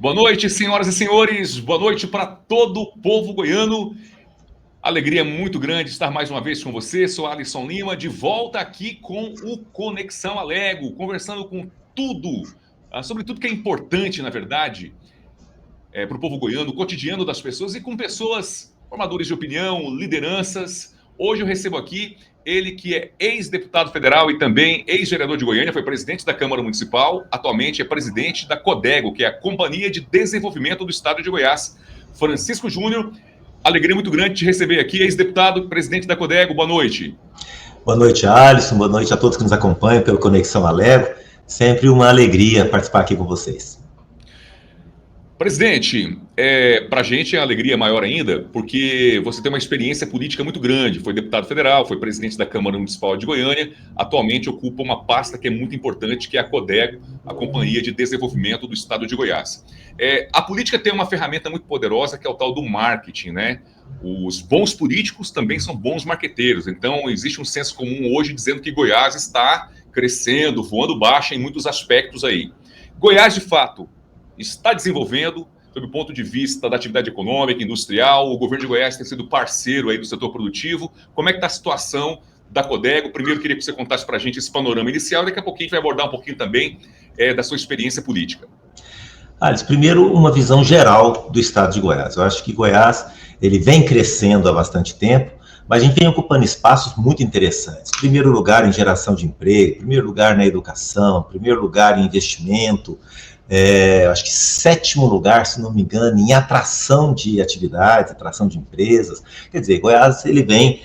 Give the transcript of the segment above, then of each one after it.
Boa noite, senhoras e senhores. Boa noite para todo o povo goiano. Alegria muito grande estar mais uma vez com você. Sou Alisson Lima, de volta aqui com o Conexão Alego, conversando com tudo, sobre tudo que é importante, na verdade, para o povo goiano, o cotidiano das pessoas e com pessoas, formadores de opinião, lideranças. Hoje eu recebo aqui ele que é ex-deputado federal e também ex-vereador de Goiânia, foi presidente da Câmara Municipal, atualmente é presidente da CODEGO, que é a Companhia de Desenvolvimento do Estado de Goiás. Francisco Júnior, alegria muito grande te receber aqui, ex-deputado, presidente da CODEGO, boa noite. Boa noite, Alisson, boa noite a todos que nos acompanham pelo Conexão Alego, sempre uma alegria participar aqui com vocês. Presidente, para a gente é uma alegria maior ainda, porque você tem uma experiência política muito grande, foi deputado federal, foi presidente da Câmara Municipal de Goiânia, atualmente ocupa uma pasta que é muito importante, que é a CODEGO, a Companhia de Desenvolvimento do Estado de Goiás. A política tem uma ferramenta muito poderosa, que é o tal do marketing, né? Os bons políticos também são bons marqueteiros, então existe um senso comum hoje dizendo que Goiás está crescendo, voando baixo em muitos aspectos aí. Goiás, de fato, está desenvolvendo, sob o ponto de vista da atividade econômica, industrial, o governo de Goiás tem sido parceiro aí do setor produtivo. Como é que está a situação da CODEGO? Primeiro, queria que você contasse para a gente esse panorama inicial, e daqui a pouquinho a gente vai abordar um pouquinho também da sua experiência política. Alice, primeiro, uma visão geral do estado de Goiás. Eu acho que Goiás ele vem crescendo há bastante tempo, mas a gente vem ocupando espaços muito interessantes. Primeiro lugar em geração de emprego, primeiro lugar na educação, primeiro lugar em investimento, acho que sétimo lugar, se não me engano, em atração de atividades, atração de empresas. Quer dizer, Goiás ele vem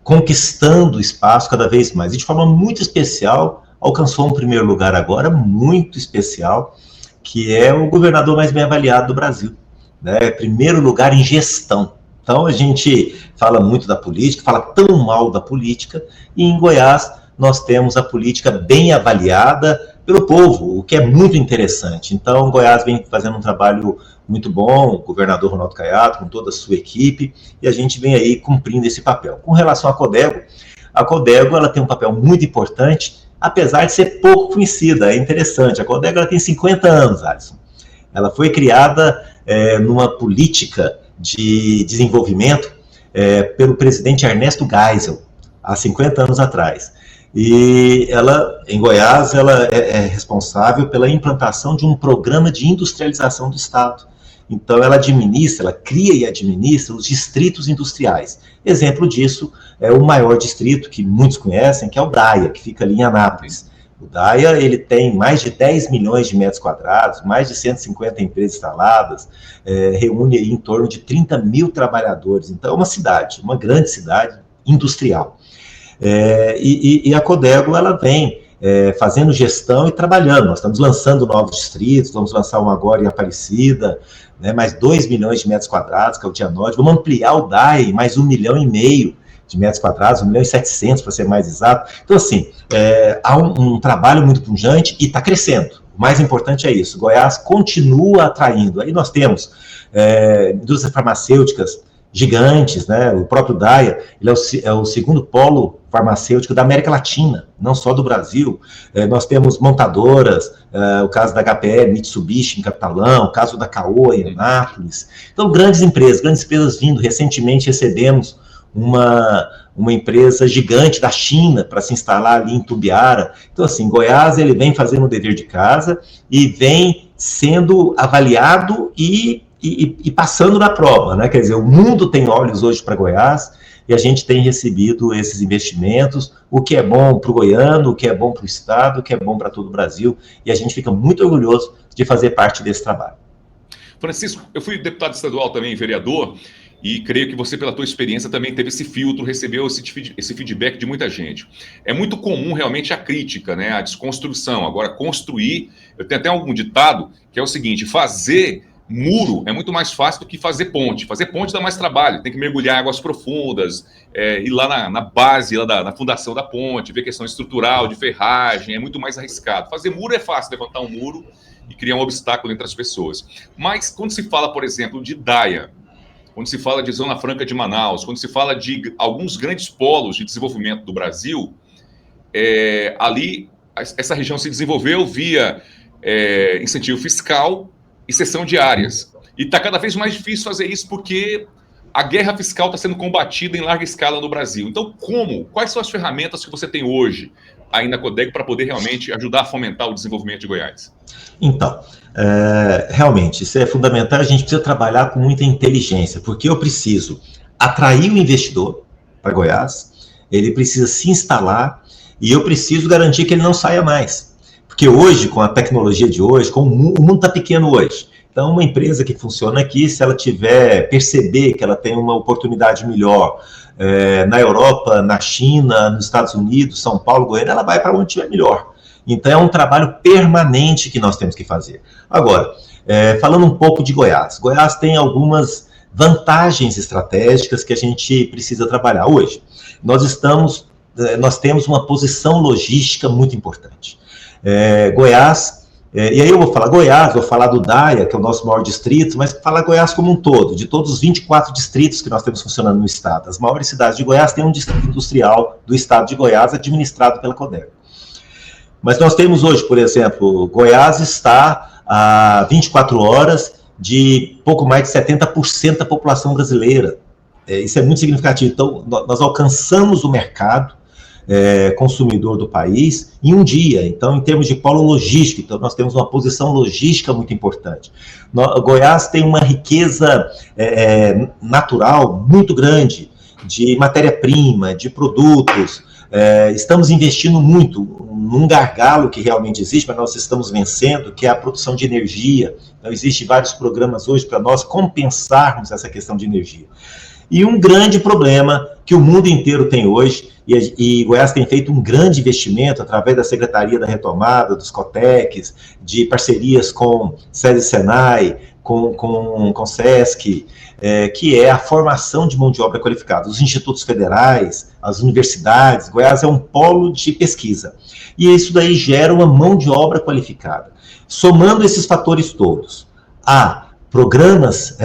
conquistando espaço cada vez mais. E de forma muito especial, alcançou um primeiro lugar agora, muito especial, que é o governador mais bem avaliado do Brasil, né? Primeiro lugar em gestão. Então a gente fala muito da política, fala tão mal da política, e em Goiás nós temos a política bem avaliada pelo povo, o que é muito interessante. Então, Goiás vem fazendo um trabalho muito bom, o governador Ronaldo Caiado, com toda a sua equipe, e a gente vem aí cumprindo esse papel. Com relação à CODEGO, a CODEGO ela tem um papel muito importante, apesar de ser pouco conhecida, é interessante. A CODEGO ela tem 50 anos, Alisson. Ela foi criada numa política de desenvolvimento pelo presidente Ernesto Geisel, há 50 anos atrás. E ela, em Goiás, ela é responsável pela implantação de um programa de industrialização do Estado. Então, ela cria e administra os distritos industriais. Exemplo disso é o maior distrito, que muitos conhecem, que é o DAIA, que fica ali em Anápolis. O DAIA ele tem mais de 10 milhões de metros quadrados, mais de 150 empresas instaladas, reúne aí em torno de 30 mil trabalhadores. Então, é uma cidade, uma grande cidade industrial. E a CODEGO ela vem fazendo gestão e trabalhando. Nós estamos lançando novos distritos, vamos lançar um agora em Aparecida, né, mais 2 milhões de metros quadrados, que é o Dia Norte. Vamos ampliar o DAI, mais 1,5 milhão de metros quadrados, 1,7 milhão para ser mais exato. Então, assim, há um trabalho muito pujante e está crescendo. O mais importante é isso. Goiás continua atraindo. Aí nós temos indústrias farmacêuticas gigantes, né? O próprio DAIA, ele é o segundo polo farmacêutico da América Latina, não só do Brasil. Nós temos montadoras, o caso da HPE, Mitsubishi em Catalão, o caso da Caoa em Anápolis. Então, grandes empresas vindo. Recentemente recebemos uma empresa gigante da China para se instalar ali em Tubiara. Então, assim, Goiás ele vem fazendo o dever de casa e vem sendo avaliado e passando na prova, né? Quer dizer, o mundo tem olhos hoje para Goiás e a gente tem recebido esses investimentos, o que é bom para o goiano, o que é bom para o Estado, o que é bom para todo o Brasil, e a gente fica muito orgulhoso de fazer parte desse trabalho. Francisco, eu fui deputado estadual também, vereador, e creio que você, pela tua experiência, também teve esse filtro, recebeu esse feedback de muita gente. É muito comum, realmente, a crítica, né? A desconstrução. Agora, construir... Eu tenho até algum ditado que é o seguinte, fazer muro é muito mais fácil do que fazer ponte. Fazer ponte dá mais trabalho, tem que mergulhar em águas profundas, ir lá na base, lá na fundação da ponte, ver questão estrutural, de ferragem, é muito mais arriscado. Fazer muro é fácil, levantar um muro e criar um obstáculo entre as pessoas. Mas quando se fala, por exemplo, de DAIA, quando se fala de Zona Franca de Manaus, quando se fala de alguns grandes polos de desenvolvimento do Brasil, ali essa região se desenvolveu via incentivo fiscal e cessão de áreas. E está cada vez mais difícil fazer isso porque a guerra fiscal está sendo combatida em larga escala no Brasil. Então, quais são as ferramentas que você tem hoje aí na Codeg para poder realmente ajudar a fomentar o desenvolvimento de Goiás? Então, realmente, isso é fundamental. A gente precisa trabalhar com muita inteligência, porque eu preciso atrair o investidor para Goiás, ele precisa se instalar e eu preciso garantir que ele não saia mais. Porque hoje, com a tecnologia de hoje, o mundo está pequeno hoje. Então, uma empresa que funciona aqui, se ela perceber que ela tem uma oportunidade melhor na Europa, na China, nos Estados Unidos, São Paulo, Goiânia, ela vai para onde tiver melhor. Então, é um trabalho permanente que nós temos que fazer. Agora, falando um pouco de Goiás. Goiás tem algumas vantagens estratégicas que a gente precisa trabalhar hoje. Nós temos uma posição logística muito importante. Goiás, e aí eu vou falar Goiás, vou falar do DAIA, que é o nosso maior distrito, mas falar Goiás como um todo, de todos os 24 distritos que nós temos funcionando no estado. As maiores cidades de Goiás têm um distrito industrial do estado de Goiás administrado pela Codeg. Mas nós temos hoje, por exemplo, Goiás está a 24 horas de pouco mais de 70% da população brasileira. Isso é muito significativo. Então, nós alcançamos o mercado consumidor do país em um dia. Então, em termos de polo logístico, então, nós temos uma posição logística muito importante. Goiás tem uma riqueza natural muito grande de matéria-prima, de produtos. Estamos investindo muito num gargalo que realmente existe, mas nós estamos vencendo, que é a produção de energia. Então, existem vários programas hoje para nós compensarmos essa questão de energia. E um grande problema que o mundo inteiro tem hoje, e Goiás tem feito um grande investimento através da Secretaria da Retomada, dos COTECs, de parcerias com SESI Senai, com SESC, que é a formação de mão de obra qualificada. Os institutos federais, as universidades, Goiás é um polo de pesquisa. E isso daí gera uma mão de obra qualificada. Somando esses fatores todos, programas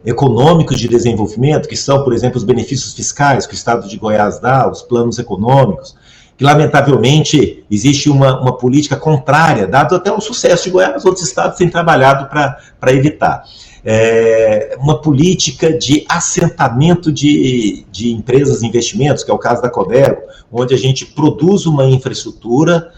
econômicos de desenvolvimento, que são, por exemplo, os benefícios fiscais que o Estado de Goiás dá, os planos econômicos, que lamentavelmente existe uma política contrária, dado até o sucesso de Goiás, outros estados têm trabalhado para evitar. Uma política de assentamento de empresas e investimentos, que é o caso da Codeg, onde a gente produz uma infraestrutura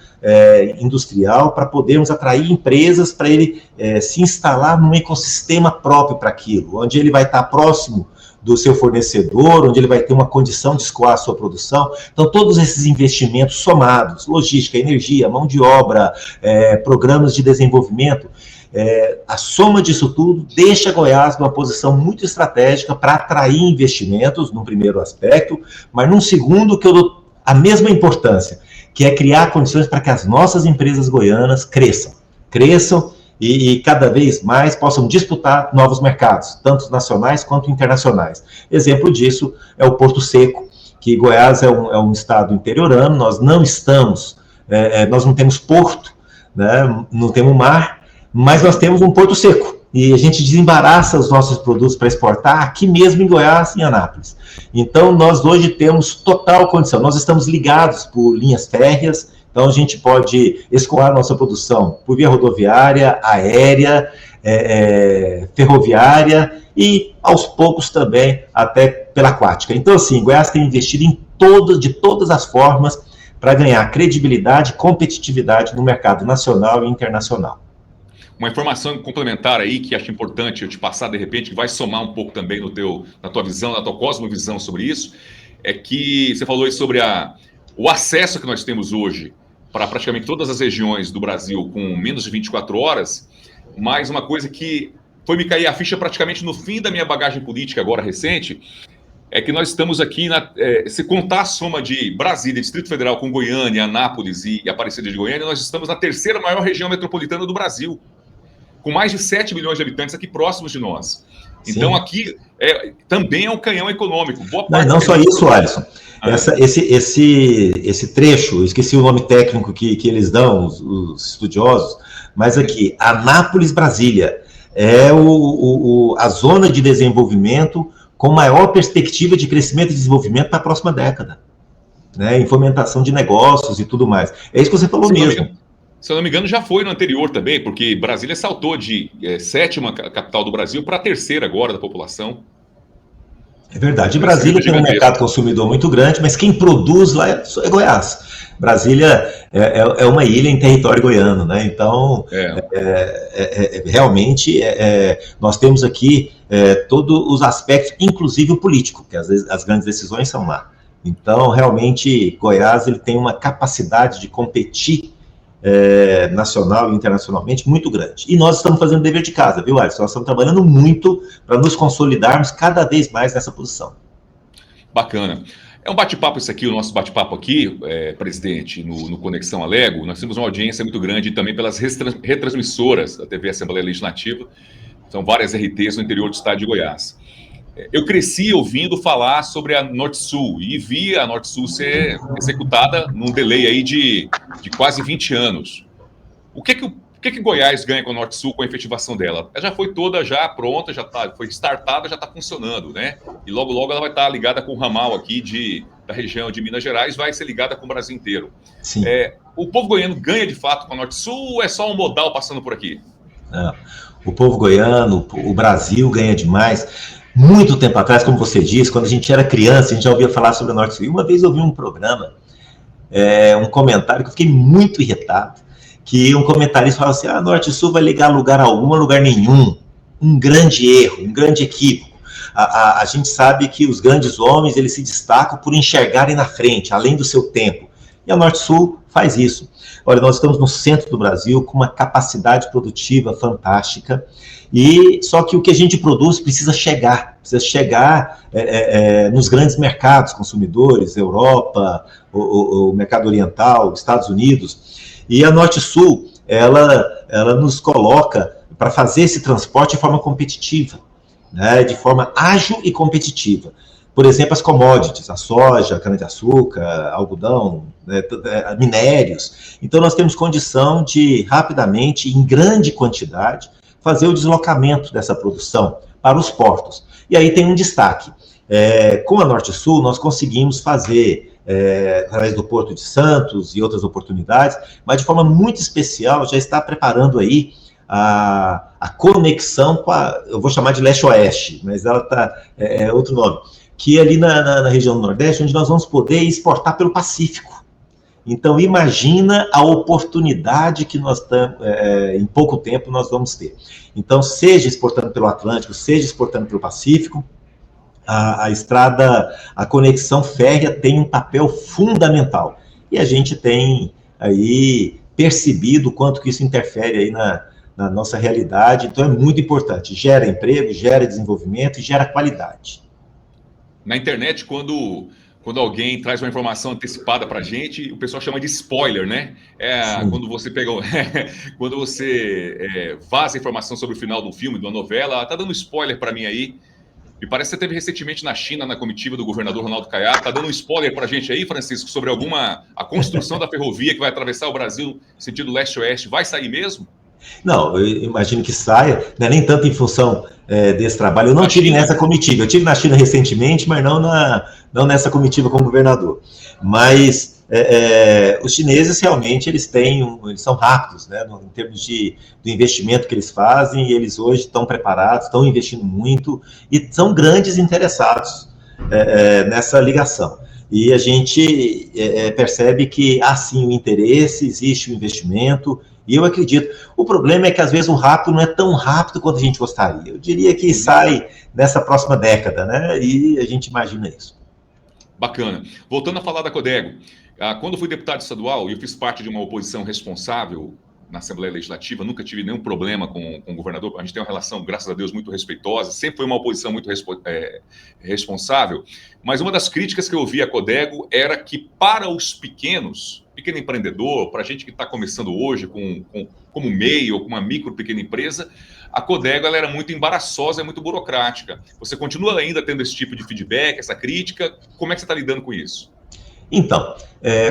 industrial para podermos atrair empresas para ele se instalar num ecossistema próprio para aquilo, onde ele vai estar próximo do seu fornecedor, onde ele vai ter uma condição de escoar a sua produção. Então, todos esses investimentos somados, logística, energia, mão de obra, programas de desenvolvimento, a soma disso tudo deixa Goiás numa posição muito estratégica para atrair investimentos, num primeiro aspecto, mas num segundo que eu dou a mesma importância, que é criar condições para que as nossas empresas goianas cresçam e cada vez mais possam disputar novos mercados, tanto nacionais quanto internacionais. Exemplo disso é o Porto Seco, que Goiás é um estado interiorano, nós não temos porto, né, não temos mar, mas nós temos um Porto Seco, e a gente desembaraça os nossos produtos para exportar aqui mesmo em Goiás, em Anápolis. Então, nós hoje temos total condição, nós estamos ligados por linhas férreas, então a gente pode escoar nossa produção por via rodoviária, aérea, ferroviária e, aos poucos, também até pela aquática. Então, assim, Goiás tem investido de todas as formas para ganhar credibilidade e competitividade no mercado nacional e internacional. Uma informação complementar aí que acho importante eu te passar de repente, que vai somar um pouco também na tua visão, na tua cosmovisão sobre isso, é que você falou aí sobre o acesso que nós temos hoje para praticamente todas as regiões do Brasil com menos de 24 horas, mas uma coisa que foi me cair a ficha praticamente no fim da minha bagagem política agora recente, é que nós estamos aqui, se contar a soma de Brasília, Distrito Federal com Goiânia, Anápolis e Aparecida de Goiânia, nós estamos na terceira maior região metropolitana do Brasil, com mais de 7 milhões de habitantes aqui próximos de nós. Então, sim, aqui também é um canhão econômico. Não só isso, Alisson. Esse trecho, esqueci o nome técnico que eles dão, os estudiosos, mas aqui, Anápolis, Brasília, é a zona de desenvolvimento com maior perspectiva de crescimento e desenvolvimento para a próxima década, né, em fomentação de negócios e tudo mais. É isso que você falou mesmo. Se eu não me engano, já foi no anterior também, porque Brasília saltou de sétima capital do Brasil para a terceira agora da população. É verdade. E Brasília tem um mercado consumidor muito grande, mas quem produz lá é Goiás. Brasília é uma ilha em território goiano, né? Então, realmente, nós temos aqui todos os aspectos, inclusive o político, que às vezes as grandes decisões são lá. Então, realmente, Goiás ele tem uma capacidade de competir nacional e internacionalmente muito grande. E nós estamos fazendo dever de casa, viu, Alisson? Nós estamos trabalhando muito para nos consolidarmos cada vez mais nessa posição. Bacana. É um bate-papo isso aqui, o nosso bate-papo aqui, presidente, no Conexão Alego. Nós temos uma audiência muito grande também pelas retransmissoras da TV Assembleia Legislativa. São várias RTs no interior do estado de Goiás. Eu cresci ouvindo falar sobre a Norte-Sul e vi a Norte-Sul ser executada num delay aí de quase 20 anos. O que Goiás ganha com a Norte-Sul com a efetivação dela? Ela já foi toda já pronta, foi startada, já está funcionando, né? E logo, logo ela vai estar ligada com o ramal aqui da região de Minas Gerais, vai ser ligada com o Brasil inteiro. Sim. O povo goiano ganha de fato com a Norte-Sul ou é só um modal passando por aqui? Não. O povo goiano, o Brasil ganha demais. Muito tempo atrás, como você disse, quando a gente era criança, a gente já ouvia falar sobre a Norte-Sul. E uma vez eu vi um programa, um comentário que eu fiquei muito irritado, que um comentarista falava assim, a Norte-Sul vai ligar lugar algum a lugar nenhum. Um grande erro, um grande equívoco. A gente sabe que os grandes homens, eles se destacam por enxergarem na frente, além do seu tempo. E a Norte-Sul faz isso. Olha, nós estamos no centro do Brasil com uma capacidade produtiva fantástica, só que o que a gente produz precisa chegar nos grandes mercados consumidores, Europa, o mercado oriental, Estados Unidos. E a Norte-Sul, ela nos coloca para fazer esse transporte de forma competitiva, né, de forma ágil e competitiva. Por exemplo, as commodities, a soja, a cana-de-açúcar, algodão, minérios. Então, nós temos condição de, rapidamente, em grande quantidade, fazer o deslocamento dessa produção para os portos. E aí tem um destaque. Com a Norte-Sul, nós conseguimos fazer, através do Porto de Santos e outras oportunidades, mas de forma muito especial, já está preparando aí a conexão com eu vou chamar de leste-oeste, mas ela é outro nome, que é ali na região do Nordeste, onde nós vamos poder exportar pelo Pacífico. Então, imagina a oportunidade que nós em pouco tempo nós vamos ter. Então, seja exportando pelo Atlântico, seja exportando pelo Pacífico, a estrada, a conexão férrea tem um papel fundamental. E a gente tem aí percebido o quanto que isso interfere aí na nossa realidade. Então, é muito importante. Gera emprego, gera desenvolvimento e gera qualidade. Na internet, quando alguém traz uma informação antecipada para a gente, o pessoal chama de spoiler, né? Quando você pega, quando você vaza informação sobre o final do filme, de uma novela, tá dando spoiler para mim aí. Me parece que você teve recentemente na China, na comitiva do governador Ronaldo Caiado. Tá dando um spoiler para a gente aí, Francisco, sobre a construção da ferrovia que vai atravessar o Brasil no sentido leste-oeste. Vai sair mesmo? Não, eu imagino que saia, né, nem tanto em função desse trabalho. Eu não estive nessa comitiva, eu estive na China recentemente, mas não nessa comitiva como governador. Mas os chineses realmente eles são rápidos, né, em termos do investimento que eles fazem, e eles hoje estão preparados, estão investindo muito e são grandes interessados nessa ligação. E a gente percebe que há sim o interesse, existe o investimento. E eu acredito. O problema é que, às vezes, o rápido não é tão rápido quanto a gente gostaria. Eu diria que sai nessa próxima década, né? E a gente imagina isso. Bacana. Voltando a falar da Codego. Quando fui deputado estadual, eu fiz parte de uma oposição responsável na Assembleia Legislativa, nunca tive nenhum problema com o governador. A gente tem uma relação, graças a Deus, muito respeitosa. Sempre foi uma oposição muito responsável. Mas uma das críticas que eu ouvi à Codego era que, para os pequeno empreendedor, para a gente que está começando hoje como MEI ou com uma pequena empresa, a Codego ela era muito embaraçosa e muito burocrática. Você continua ainda tendo esse tipo de feedback, essa crítica? Como é que você está lidando com isso? Então,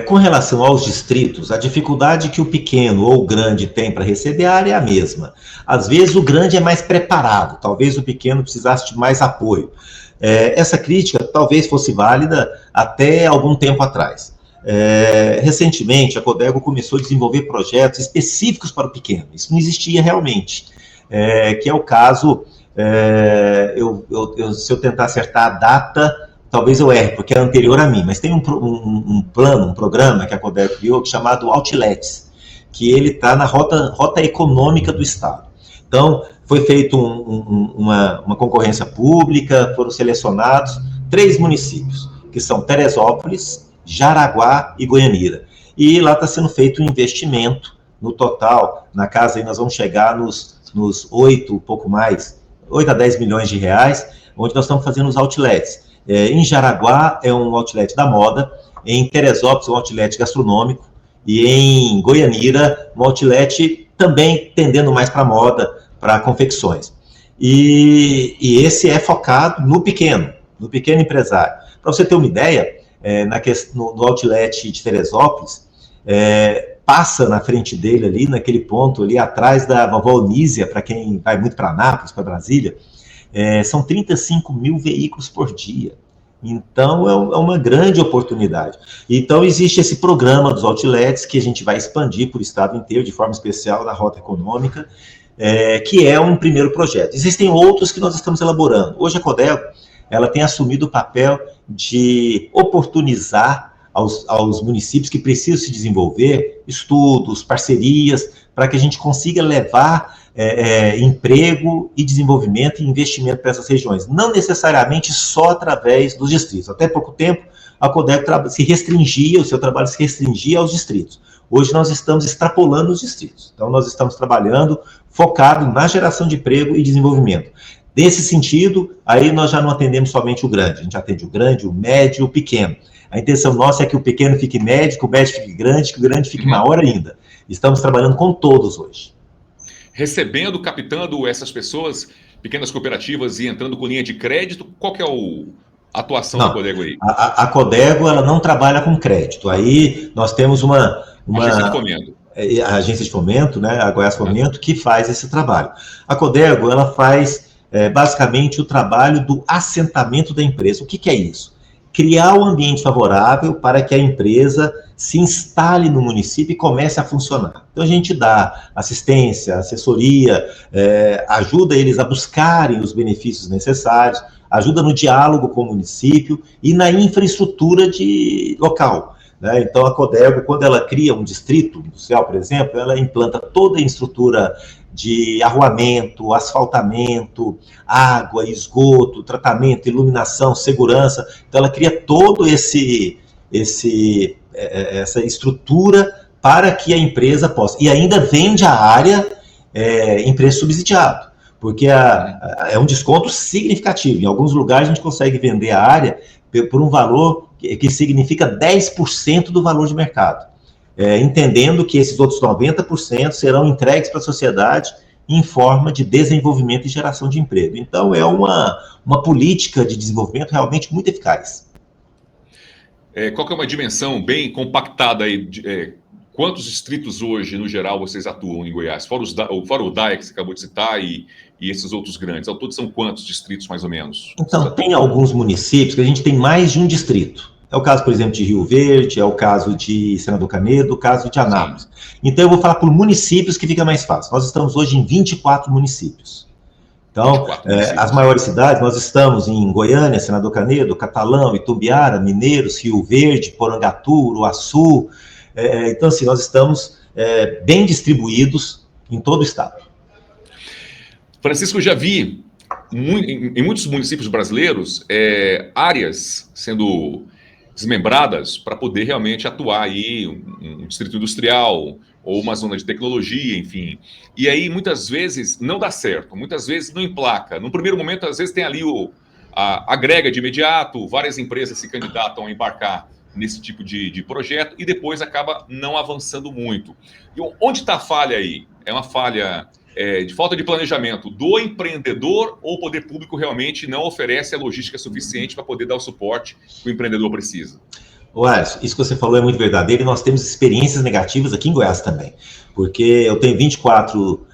com relação aos distritos, a dificuldade que o pequeno ou o grande tem para receber a área é a mesma. Às vezes o grande é mais preparado, talvez o pequeno precisasse de mais apoio. Essa crítica talvez fosse válida até algum tempo atrás. Recentemente, a Codego começou a desenvolver projetos específicos para o pequeno. Isso não existia realmente, que é o caso, se eu tentar acertar a data, talvez eu erre, porque é anterior a mim, mas tem um programa que a Codego criou, chamado Outlets, que ele está na rota econômica do Estado. Então, foi feita uma concorrência pública, foram selecionados 3 municípios, que são Teresópolis, Jaraguá e Goianira. E lá está sendo feito um investimento no total, na casa aí nós vamos chegar nos 8, pouco mais, 8 a 10 milhões de reais, onde nós estamos fazendo os outlets. Em Jaraguá é um outlet da moda, em Teresópolis um outlet gastronômico, e em Goianira um outlet também tendendo mais para moda, para confecções. E esse é focado no pequeno empresário. Para você ter uma ideia, no outlet de Teresópolis, passa na frente dele ali, naquele ponto ali atrás da Vovó Onísia, para quem vai muito para Anápolis, para Brasília, são 35 mil veículos por dia. Então, é uma grande oportunidade. Então, existe esse programa dos outlets que a gente vai expandir por o estado inteiro, de forma especial na rota econômica, que é um primeiro projeto. Existem outros que nós estamos elaborando. Hoje a Codego, ela tem assumido o papel de oportunizar aos municípios que precisam se desenvolver estudos, parcerias, para que a gente consiga levar emprego e desenvolvimento e investimento para essas regiões. Não necessariamente só através dos distritos. Até pouco tempo, a Codego o seu trabalho se restringia aos distritos. Hoje nós estamos extrapolando os distritos. Então, nós estamos trabalhando focado na geração de emprego e desenvolvimento. Nesse sentido, aí nós já não atendemos somente o grande, a gente atende o grande, o médio e o pequeno. A intenção nossa é que o pequeno fique médio, que o médio fique grande, que o grande fique maior ainda. Estamos trabalhando com todos hoje. Recebendo, captando essas pessoas, pequenas cooperativas e entrando com linha de crédito, qual que é a atuação da Codego aí? A Codego, ela não trabalha com crédito. Aí nós temos uma agência de fomento. A agência de fomento, né, a Goiás Fomento, que faz esse trabalho. A Codego, ela faz basicamente o trabalho do assentamento da empresa. O que é isso? Criar um ambiente favorável para que a empresa se instale no município e comece a funcionar. Então a gente dá assistência, assessoria, ajuda eles a buscarem os benefícios necessários, ajuda no diálogo com o município e na infraestrutura local. Né? Então a Codego, quando ela cria um distrito industrial, por exemplo, ela implanta toda a estrutura de arruamento, asfaltamento, água, esgoto, tratamento, iluminação, segurança. Então ela cria todo essa estrutura para que a empresa possa. E ainda vende a área em preço subsidiado, porque é um desconto significativo. Em alguns lugares a gente consegue vender a área por um valor que significa 10% do valor de mercado. Entendendo que esses outros 90% serão entregues para a sociedade em forma de desenvolvimento e geração de emprego. Então, é uma política de desenvolvimento realmente muito eficaz. Qual que é uma dimensão bem compactada aí? Quantos distritos hoje, no geral, vocês atuam em Goiás? Fora o DAE que você acabou de citar e esses outros grandes. Ao todo são quantos distritos, mais ou menos? Então, tem alguns municípios que a gente tem mais de um distrito. É o caso, por exemplo, de Rio Verde, é o caso de Senador Canedo, o caso de Anápolis. Então, eu vou falar por municípios que fica mais fácil. Nós estamos hoje em 24 municípios. Então, as maiores cidades, nós estamos em Goiânia, Senador Canedo, Catalão, Itumbiara, Mineiros, Rio Verde, Porangatu, Uruaçu. Então, assim, nós estamos bem distribuídos em todo o estado. Francisco, eu já vi em muitos municípios brasileiros áreas sendo desmembradas para poder realmente atuar aí um distrito industrial ou uma zona de tecnologia, enfim. E aí, muitas vezes, não dá certo, muitas vezes não emplaca. No primeiro momento, às vezes, tem ali agrega de imediato, várias empresas se candidatam a embarcar nesse tipo de projeto e depois acaba não avançando muito. E onde está a falha aí? É uma falha de falta de planejamento do empreendedor ou o poder público realmente não oferece a logística suficiente para poder dar o suporte que o empreendedor precisa? Alisson, isso que você falou é muito verdadeiro e nós temos experiências negativas aqui em Goiás também, porque eu tenho 24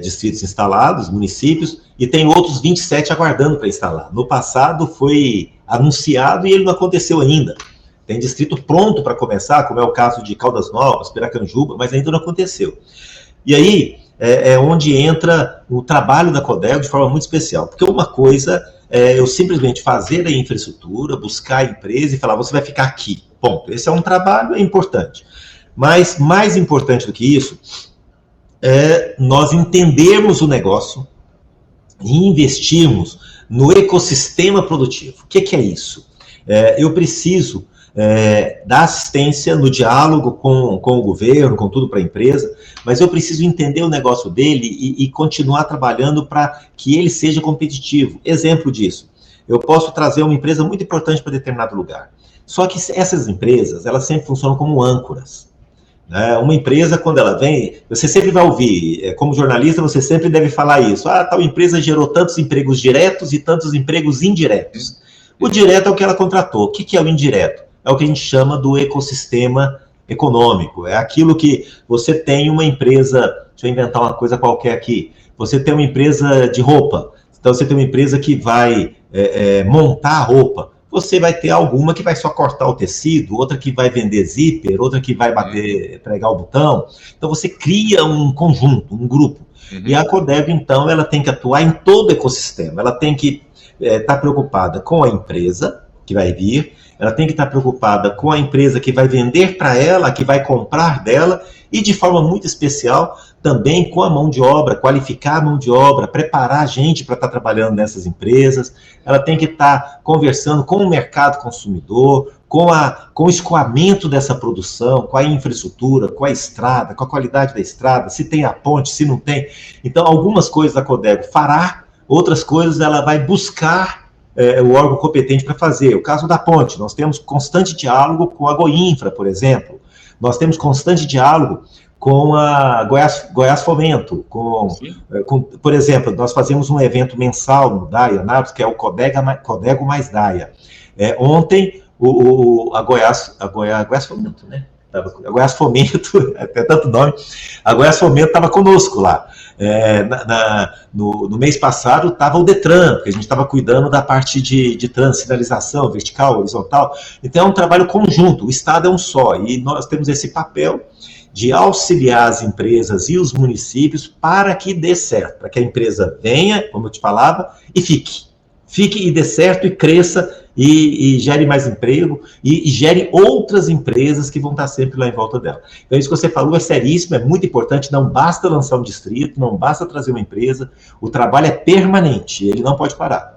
distritos instalados, municípios, e tem outros 27 aguardando para instalar. No passado foi anunciado e ele não aconteceu ainda. Tem distrito pronto para começar, como é o caso de Caldas Novas, Piracanjuba, mas ainda não aconteceu. E aí é onde entra o trabalho da Codego de forma muito especial, porque uma coisa é eu simplesmente fazer a infraestrutura, buscar a empresa e falar, você vai ficar aqui. Ponto. Esse é um trabalho, é importante. Mas mais importante do que isso é nós entendermos o negócio e investirmos no ecossistema produtivo. O que é isso? Eu preciso dar assistência no diálogo com o governo, com tudo para a empresa, mas eu preciso entender o negócio dele e continuar trabalhando para que ele seja competitivo. Exemplo disso, eu posso trazer uma empresa muito importante para determinado lugar. Só que essas empresas, elas sempre funcionam como âncoras. Uma empresa, quando ela vem, você sempre vai ouvir, como jornalista, você sempre deve falar isso. Tal empresa gerou tantos empregos diretos e tantos empregos indiretos. O direto é o que ela contratou. O que é o indireto? É o que a gente chama do ecossistema econômico. É aquilo que você tem uma empresa, deixa eu inventar uma coisa qualquer aqui, você tem uma empresa de roupa, então você tem uma empresa que vai montar a roupa. Você vai ter alguma que vai só cortar o tecido, outra que vai vender zíper, outra que vai pregar o botão. Então você cria um conjunto, um grupo. E a Codego, então, ela tem que atuar em todo o ecossistema. Ela tem que estar preocupada com a empresa que vai vir, ela tem que estar preocupada com a empresa que vai vender para ela, que vai comprar dela, e de forma muito especial também com a mão de obra, qualificar a mão de obra, preparar a gente para estar trabalhando nessas empresas. Ela tem que estar conversando com o mercado consumidor, com o escoamento dessa produção, com a infraestrutura, com a estrada, com a qualidade da estrada, se tem a ponte, se não tem. Então, algumas coisas a Codego fará, outras coisas ela vai buscar o órgão competente para fazer. O caso da ponte, nós temos constante diálogo com a Goinfra, por exemplo. Nós temos constante diálogo com a Goiás Fomento. Por exemplo, nós fazemos um evento mensal no DAIA, que é o Codego mais DAIA. Ontem, a Goiás Fomento, né? A Goiás Fomento, até tanto nome, a Goiás Fomento estava conosco lá. No mês passado estava o Detran, porque a gente estava cuidando da parte de sinalização vertical, horizontal. Então é um trabalho conjunto, o Estado é um só, e nós temos esse papel de auxiliar as empresas e os municípios para que dê certo, para que a empresa venha, como eu te falava, e fique e dê certo e cresça e gere mais emprego e gere outras empresas que vão estar sempre lá em volta dela. Então isso que você falou é seríssimo, é muito importante, não basta lançar um distrito, não basta trazer uma empresa, o trabalho é permanente, ele não pode parar.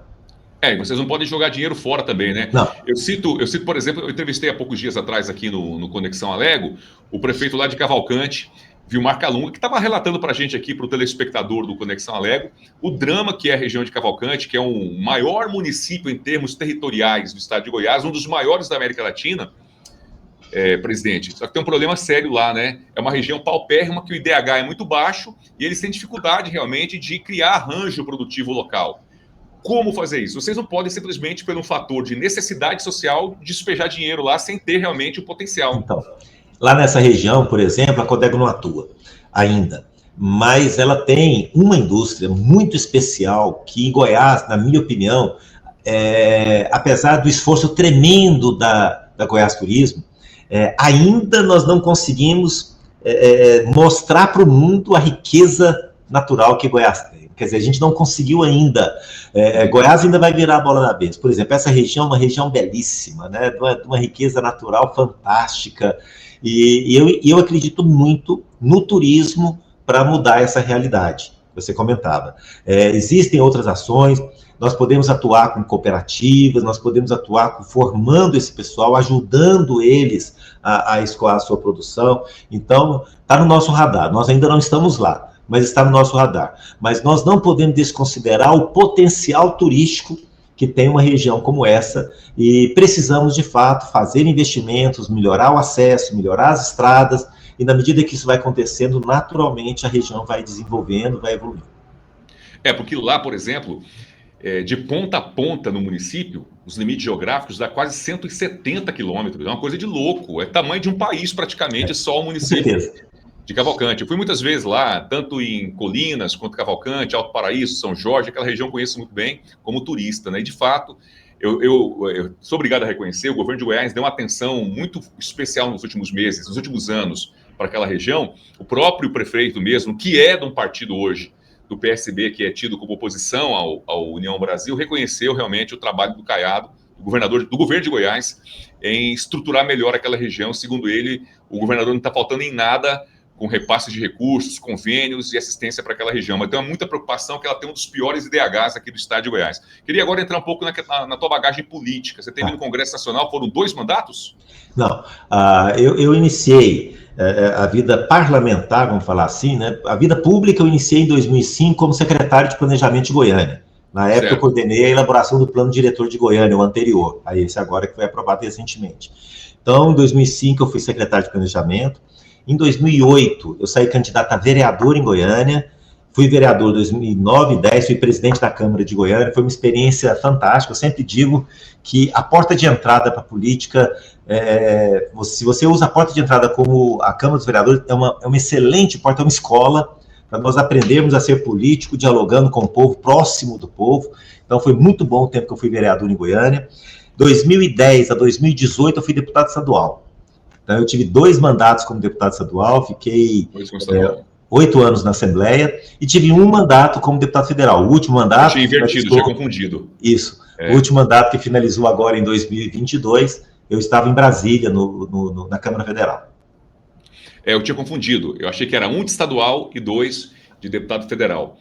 Vocês não podem jogar dinheiro fora também, né? Não. Eu cito, por exemplo, eu entrevistei há poucos dias atrás aqui no Conexão Alego, o prefeito lá de Cavalcante, Vilmar Calunga, que estava relatando para a gente aqui, para o telespectador do Conexão Alego, o drama que é a região de Cavalcante, que é o maior município em termos territoriais do estado de Goiás, um dos maiores da América Latina, presidente. Só que tem um problema sério lá, né? É uma região paupérrima que o IDH é muito baixo e eles têm dificuldade realmente de criar arranjo produtivo local. Como fazer isso? Vocês não podem simplesmente, pelo fator de necessidade social, despejar dinheiro lá sem ter realmente o potencial. Então, lá nessa região, por exemplo, a Codego não atua ainda, mas ela tem uma indústria muito especial que em Goiás, na minha opinião, apesar do esforço tremendo da Goiás Turismo, ainda nós não conseguimos mostrar para o mundo a riqueza natural que Goiás tem. Quer dizer, a gente não conseguiu ainda. Goiás ainda vai virar a bola da vez. Por exemplo, essa região é uma região belíssima, né? De uma riqueza natural fantástica. E eu acredito muito no turismo para mudar essa realidade. Você comentava. Existem outras ações. Nós podemos atuar com cooperativas, nós podemos atuar formando esse pessoal, ajudando eles a escoar a sua produção. Então, está no nosso radar. Nós ainda não estamos lá, mas está no nosso radar. Mas nós não podemos desconsiderar o potencial turístico que tem uma região como essa e precisamos, de fato, fazer investimentos, melhorar o acesso, melhorar as estradas e, na medida que isso vai acontecendo, naturalmente a região vai desenvolvendo, vai evoluindo. Porque lá, por exemplo, de ponta a ponta no município, os limites geográficos dá quase 170 quilômetros. É uma coisa de louco. É tamanho de um país, praticamente, só o município de Cavalcante. Eu fui muitas vezes lá, tanto em Colinas, quanto Cavalcante, Alto Paraíso, São Jorge, aquela região eu conheço muito bem como turista, né? E, de fato, eu sou obrigado a reconhecer, o governo de Goiás deu uma atenção muito especial nos últimos meses, nos últimos anos, para aquela região. O próprio prefeito mesmo, que é de um partido hoje, do PSB, que é tido como oposição ao União Brasil, reconheceu realmente o trabalho do Caiado, do governo de Goiás, em estruturar melhor aquela região. Segundo ele, o governador não está faltando em nada com repasse de recursos, convênios e assistência para aquela região. Mas tem muita preocupação que ela tem um dos piores IDHs aqui do estado de Goiás. Queria agora entrar um pouco na tua bagagem política. Você teve no Congresso Nacional, foram 2 mandatos? Não, eu iniciei a vida parlamentar, vamos falar assim, né? A vida pública eu iniciei em 2005 como secretário de Planejamento de Goiânia. Na época certo. Eu coordenei a elaboração do plano diretor de Goiânia, o anterior, a esse agora que foi aprovado recentemente. Então, em 2005 eu fui secretário de Planejamento. Em 2008 eu saí candidato a vereador em Goiânia. Fui vereador em 2009 e 2010, fui presidente da Câmara de Goiânia. Foi uma experiência fantástica. Eu sempre digo que a porta de entrada para a política, se você usa a porta de entrada como a Câmara dos Vereadores, é uma excelente porta, é uma escola para nós aprendermos a ser político, dialogando com o povo, próximo do povo. Então foi muito bom o tempo que eu fui vereador em Goiânia. 2010 a 2018 eu fui deputado estadual. Então eu tive 2 mandatos como deputado estadual, fiquei 8 anos na Assembleia e tive 1 mandato como deputado federal. O último mandato... Tinha invertido, tinha confundido. Isso. O último mandato que finalizou agora em 2022, eu estava em Brasília, na Câmara Federal. Eu tinha confundido. Eu achei que era 1 de estadual e 2 de deputado federal.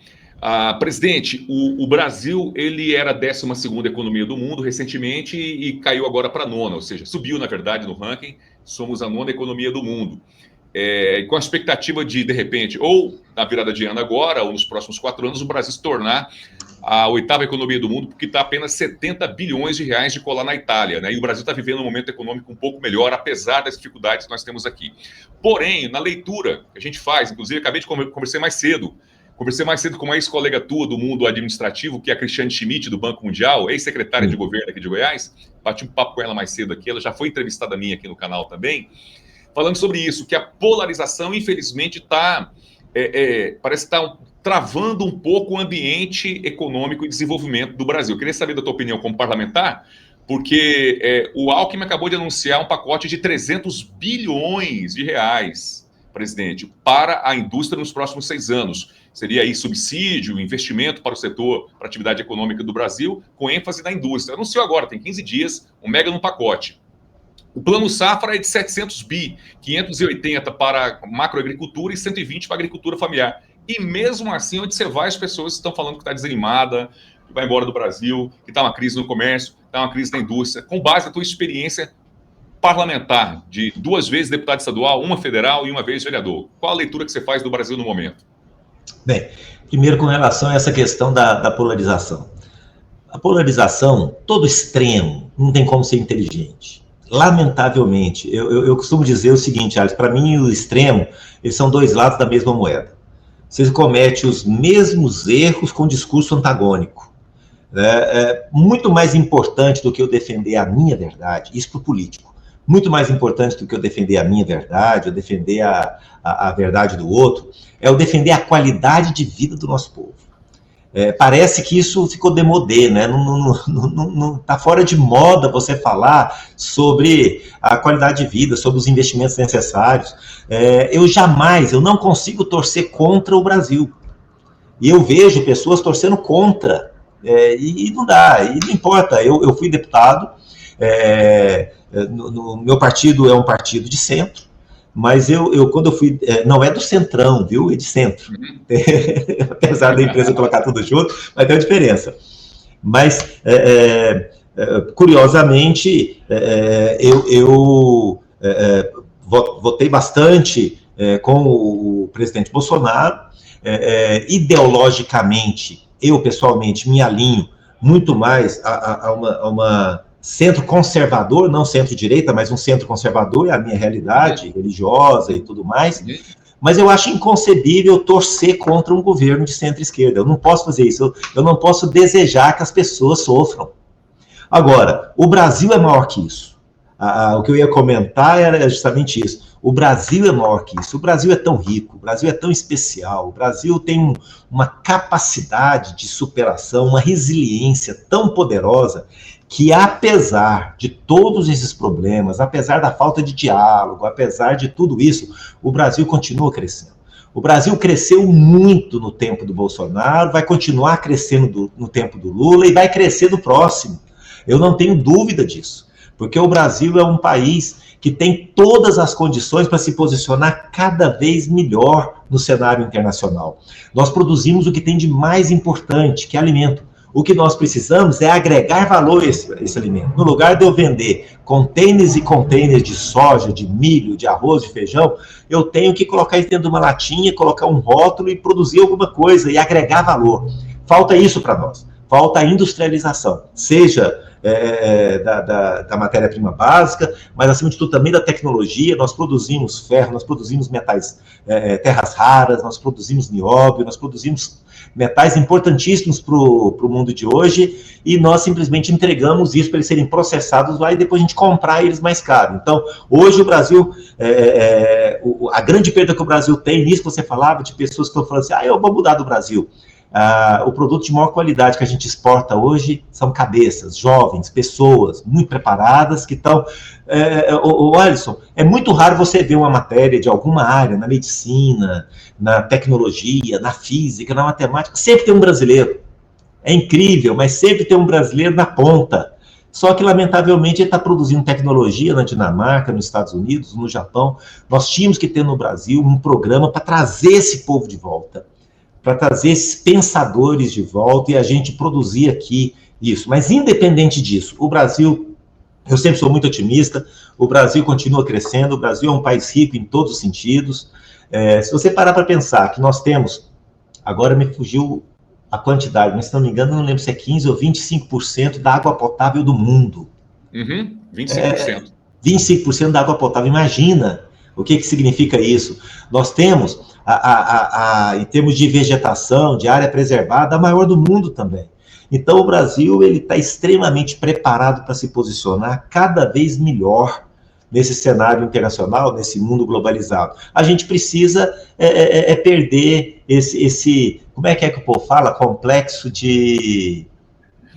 Presidente, o Brasil ele era a 12ª economia do mundo recentemente e caiu agora para a 9ª, ou seja, subiu, na verdade, no ranking. Somos a 9ª economia do mundo. Com a expectativa de repente, ou na virada de ano agora, ou nos próximos 4 anos, o Brasil se tornar a 8ª economia do mundo, porque está apenas 70 bilhões de reais de colar na Itália, né? E o Brasil está vivendo um momento econômico um pouco melhor, apesar das dificuldades que nós temos aqui. Porém, na leitura que a gente faz, inclusive, acabei de conversar mais cedo com uma ex-colega tua do mundo administrativo, que é a Cristiane Schmidt, do Banco Mundial, ex-secretária de governo aqui de Goiás. Bati um papo com ela mais cedo aqui, ela já foi entrevistada minha aqui no canal também, falando sobre isso, que a polarização, infelizmente, parece que está travando um pouco o ambiente econômico e desenvolvimento do Brasil. Eu queria saber da tua opinião como parlamentar, porque o Alckmin acabou de anunciar um pacote de 300 bilhões de reais, presidente, para a indústria nos próximos 6 anos. Seria aí subsídio, investimento para o setor, para a atividade econômica do Brasil, com ênfase na indústria. Anunciou agora, tem 15 dias, um mega no pacote. O plano safra é de 700 bi, 580 para macroagricultura e 120 para agricultura familiar. E mesmo assim, onde você vai, as pessoas estão falando que está desanimada, que vai embora do Brasil, que está uma crise no comércio, está uma crise na indústria. Com base na tua experiência parlamentar, de 2 vezes deputado estadual, 1 federal e 1 vez vereador, qual a leitura que você faz do Brasil no momento? Bem, primeiro com relação a essa questão da polarização. A polarização, todo extremo, não tem como ser inteligente. Lamentavelmente, eu costumo dizer o seguinte, Alex, para mim o extremo, eles são 2 lados da mesma moeda. Você comete os mesmos erros com discurso antagônico. Muito mais importante do que eu defender a minha verdade, isso para o político, muito mais importante do que eu defender a minha verdade, eu defender a verdade do outro, é eu defender a qualidade de vida do nosso povo. Parece que isso ficou demodé, né? Não tá fora de moda você falar sobre a qualidade de vida, sobre os investimentos necessários. Eu não consigo torcer contra o Brasil. E eu vejo pessoas torcendo contra. E não dá, e não importa. Eu fui deputado, no meu partido é um partido de centro, mas quando eu fui, não é do centrão, viu? É de centro. Apesar da empresa colocar tudo junto, mas tem uma diferença. Mas, curiosamente, eu votei bastante com o presidente Bolsonaro. Ideologicamente, eu pessoalmente me alinho muito mais a uma centro conservador, não centro-direita, mas um centro conservador, é a minha realidade religiosa e tudo mais, mas eu acho inconcebível torcer contra um governo de centro-esquerda. Eu não posso fazer isso, eu não posso desejar que as pessoas sofram. Agora, o Brasil é maior que isso. O que eu ia comentar era justamente isso. O Brasil é maior que isso. O Brasil é tão rico, o Brasil é tão especial, o Brasil tem uma capacidade de superação, uma resiliência tão poderosa, que apesar de todos esses problemas, apesar da falta de diálogo, apesar de tudo isso, o Brasil continua crescendo. O Brasil cresceu muito no tempo do Bolsonaro, vai continuar crescendo no tempo do Lula e vai crescer no próximo. Eu não tenho dúvida disso, porque o Brasil é um país que tem todas as condições para se posicionar cada vez melhor no cenário internacional. Nós produzimos o que tem de mais importante, que é alimento. O que nós precisamos é agregar valor a esse alimento. No lugar de eu vender containers e containers de soja, de milho, de arroz, de feijão, eu tenho que colocar isso dentro de uma latinha, colocar um rótulo e produzir alguma coisa e agregar valor. Falta isso para nós. Falta a industrialização, seja da matéria-prima básica, mas acima de tudo também da tecnologia. Nós produzimos ferro, nós produzimos metais, terras raras, nós produzimos nióbio, nós produzimos metais importantíssimos para o mundo de hoje, e nós simplesmente entregamos isso para eles serem processados lá e depois a gente comprar eles mais caro. Então, hoje o Brasil, a grande perda que o Brasil tem, nisso que você falava, de pessoas que estão falando assim, eu vou mudar do Brasil. O produto de maior qualidade que a gente exporta hoje são cabeças, jovens, pessoas muito preparadas que estão... Alisson, é muito raro você ver uma matéria de alguma área, na medicina, na tecnologia, na física, na matemática, sempre tem um brasileiro. É incrível, mas sempre tem um brasileiro na ponta. Só que, lamentavelmente, ele está produzindo tecnologia na Dinamarca, nos Estados Unidos, no Japão. Nós tínhamos que ter no Brasil um programa para trazer esse povo de volta, para trazer esses pensadores de volta e a gente produzir aqui isso. Mas, independente disso, o Brasil, eu sempre sou muito otimista, o Brasil continua crescendo, o Brasil é um país rico em todos os sentidos. Se você parar para pensar que nós temos, agora me fugiu a quantidade, mas se não me engano, não lembro se é 15% ou 25% da água potável do mundo. 25%. 25% da água potável, imagina o que significa isso. Nós temos, em termos de vegetação, de área preservada, a maior do mundo também. Então, o Brasil está extremamente preparado para se posicionar cada vez melhor nesse cenário internacional, nesse mundo globalizado. A gente precisa perder esse, como é que o povo fala? Complexo de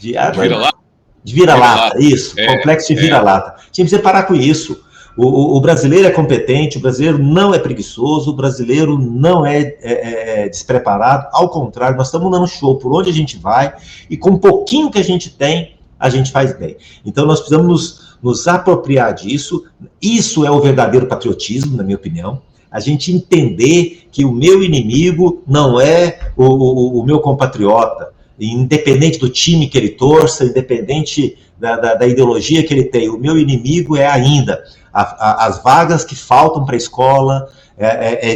vira-lata. De vira-lata, isso, complexo de vira-lata. A gente precisa parar com isso. O brasileiro é competente, o brasileiro não é preguiçoso, o brasileiro não é despreparado, ao contrário, nós estamos dando show por onde a gente vai, e com um pouquinho que a gente tem, a gente faz bem. Então nós precisamos nos apropriar disso, isso é o verdadeiro patriotismo, na minha opinião, a gente entender que o meu inimigo não é o meu compatriota, independente do time que ele torça, independente da ideologia que ele tem, o meu inimigo é ainda as vagas que faltam para a escola,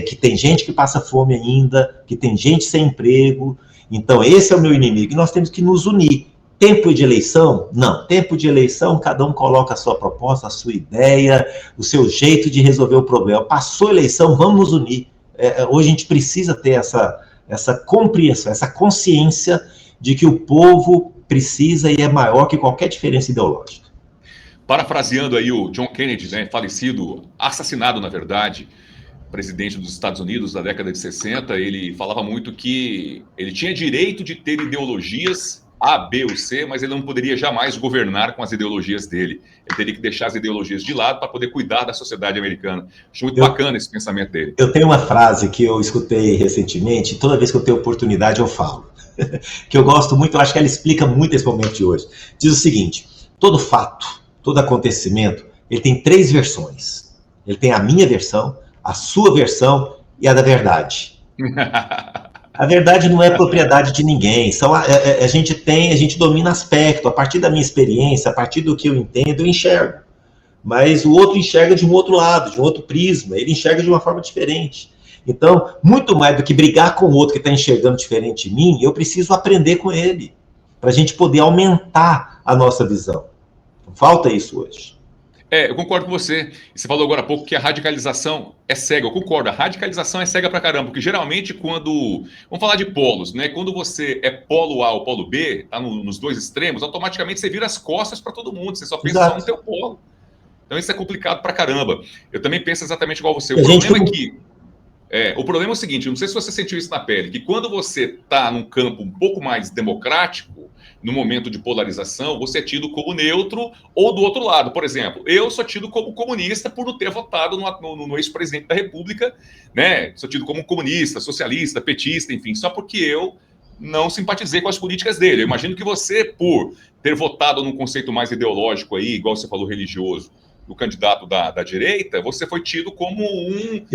que tem gente que passa fome ainda, que tem gente sem emprego. Então esse é o meu inimigo, e nós temos que nos unir. Tempo de eleição? Não. Tempo de eleição, cada um coloca a sua proposta, a sua ideia, o seu jeito de resolver o problema. Passou a eleição, vamos nos unir. Hoje a gente precisa ter essa compreensão, essa consciência de que o povo precisa e é maior que qualquer diferença ideológica. Parafraseando aí o John Kennedy, né, falecido, assassinado, na verdade, presidente dos Estados Unidos da década de 60, ele falava muito que ele tinha direito de ter ideologias A, B ou C, mas ele não poderia jamais governar com as ideologias dele. Ele teria que deixar as ideologias de lado para poder cuidar da sociedade americana. Acho muito bacana esse pensamento dele. Eu tenho uma frase que eu escutei recentemente, e toda vez que eu tenho oportunidade eu falo, que eu gosto muito, eu acho que ela explica muito esse momento de hoje. Diz o seguinte: todo fato, todo acontecimento, ele tem 3 versões. Ele tem a minha versão, a sua versão e a da verdade. A verdade não é propriedade de ninguém. A gente domina aspecto. A partir da minha experiência, a partir do que eu entendo, eu enxergo. Mas o outro enxerga de um outro lado, de um outro prisma. Ele enxerga de uma forma diferente. Então, muito mais do que brigar com o outro que está enxergando diferente de mim, eu preciso aprender com ele, para a gente poder aumentar a nossa visão. Falta isso hoje. Eu concordo com você. Você falou agora há pouco que a radicalização é cega. Eu concordo, a radicalização é cega pra caramba, porque geralmente quando... Vamos falar de polos, né? Quando você é polo A ou polo B, tá nos dois extremos, automaticamente você vira as costas para todo mundo, você só pensa só no teu polo. Então isso é complicado pra caramba. Eu também penso exatamente igual você. O problema é que... O problema é o seguinte, não sei se você sentiu isso na pele, que quando você está num campo um pouco mais democrático, no momento de polarização, você é tido como neutro ou do outro lado. Por exemplo, eu sou tido como comunista por não ter votado no ex-presidente da República, né? Sou tido como comunista, socialista, petista, enfim, só porque eu não simpatizei com as políticas dele. Eu imagino que você, por ter votado num conceito mais ideológico aí, igual você falou, religioso, do candidato da direita, você foi tido como um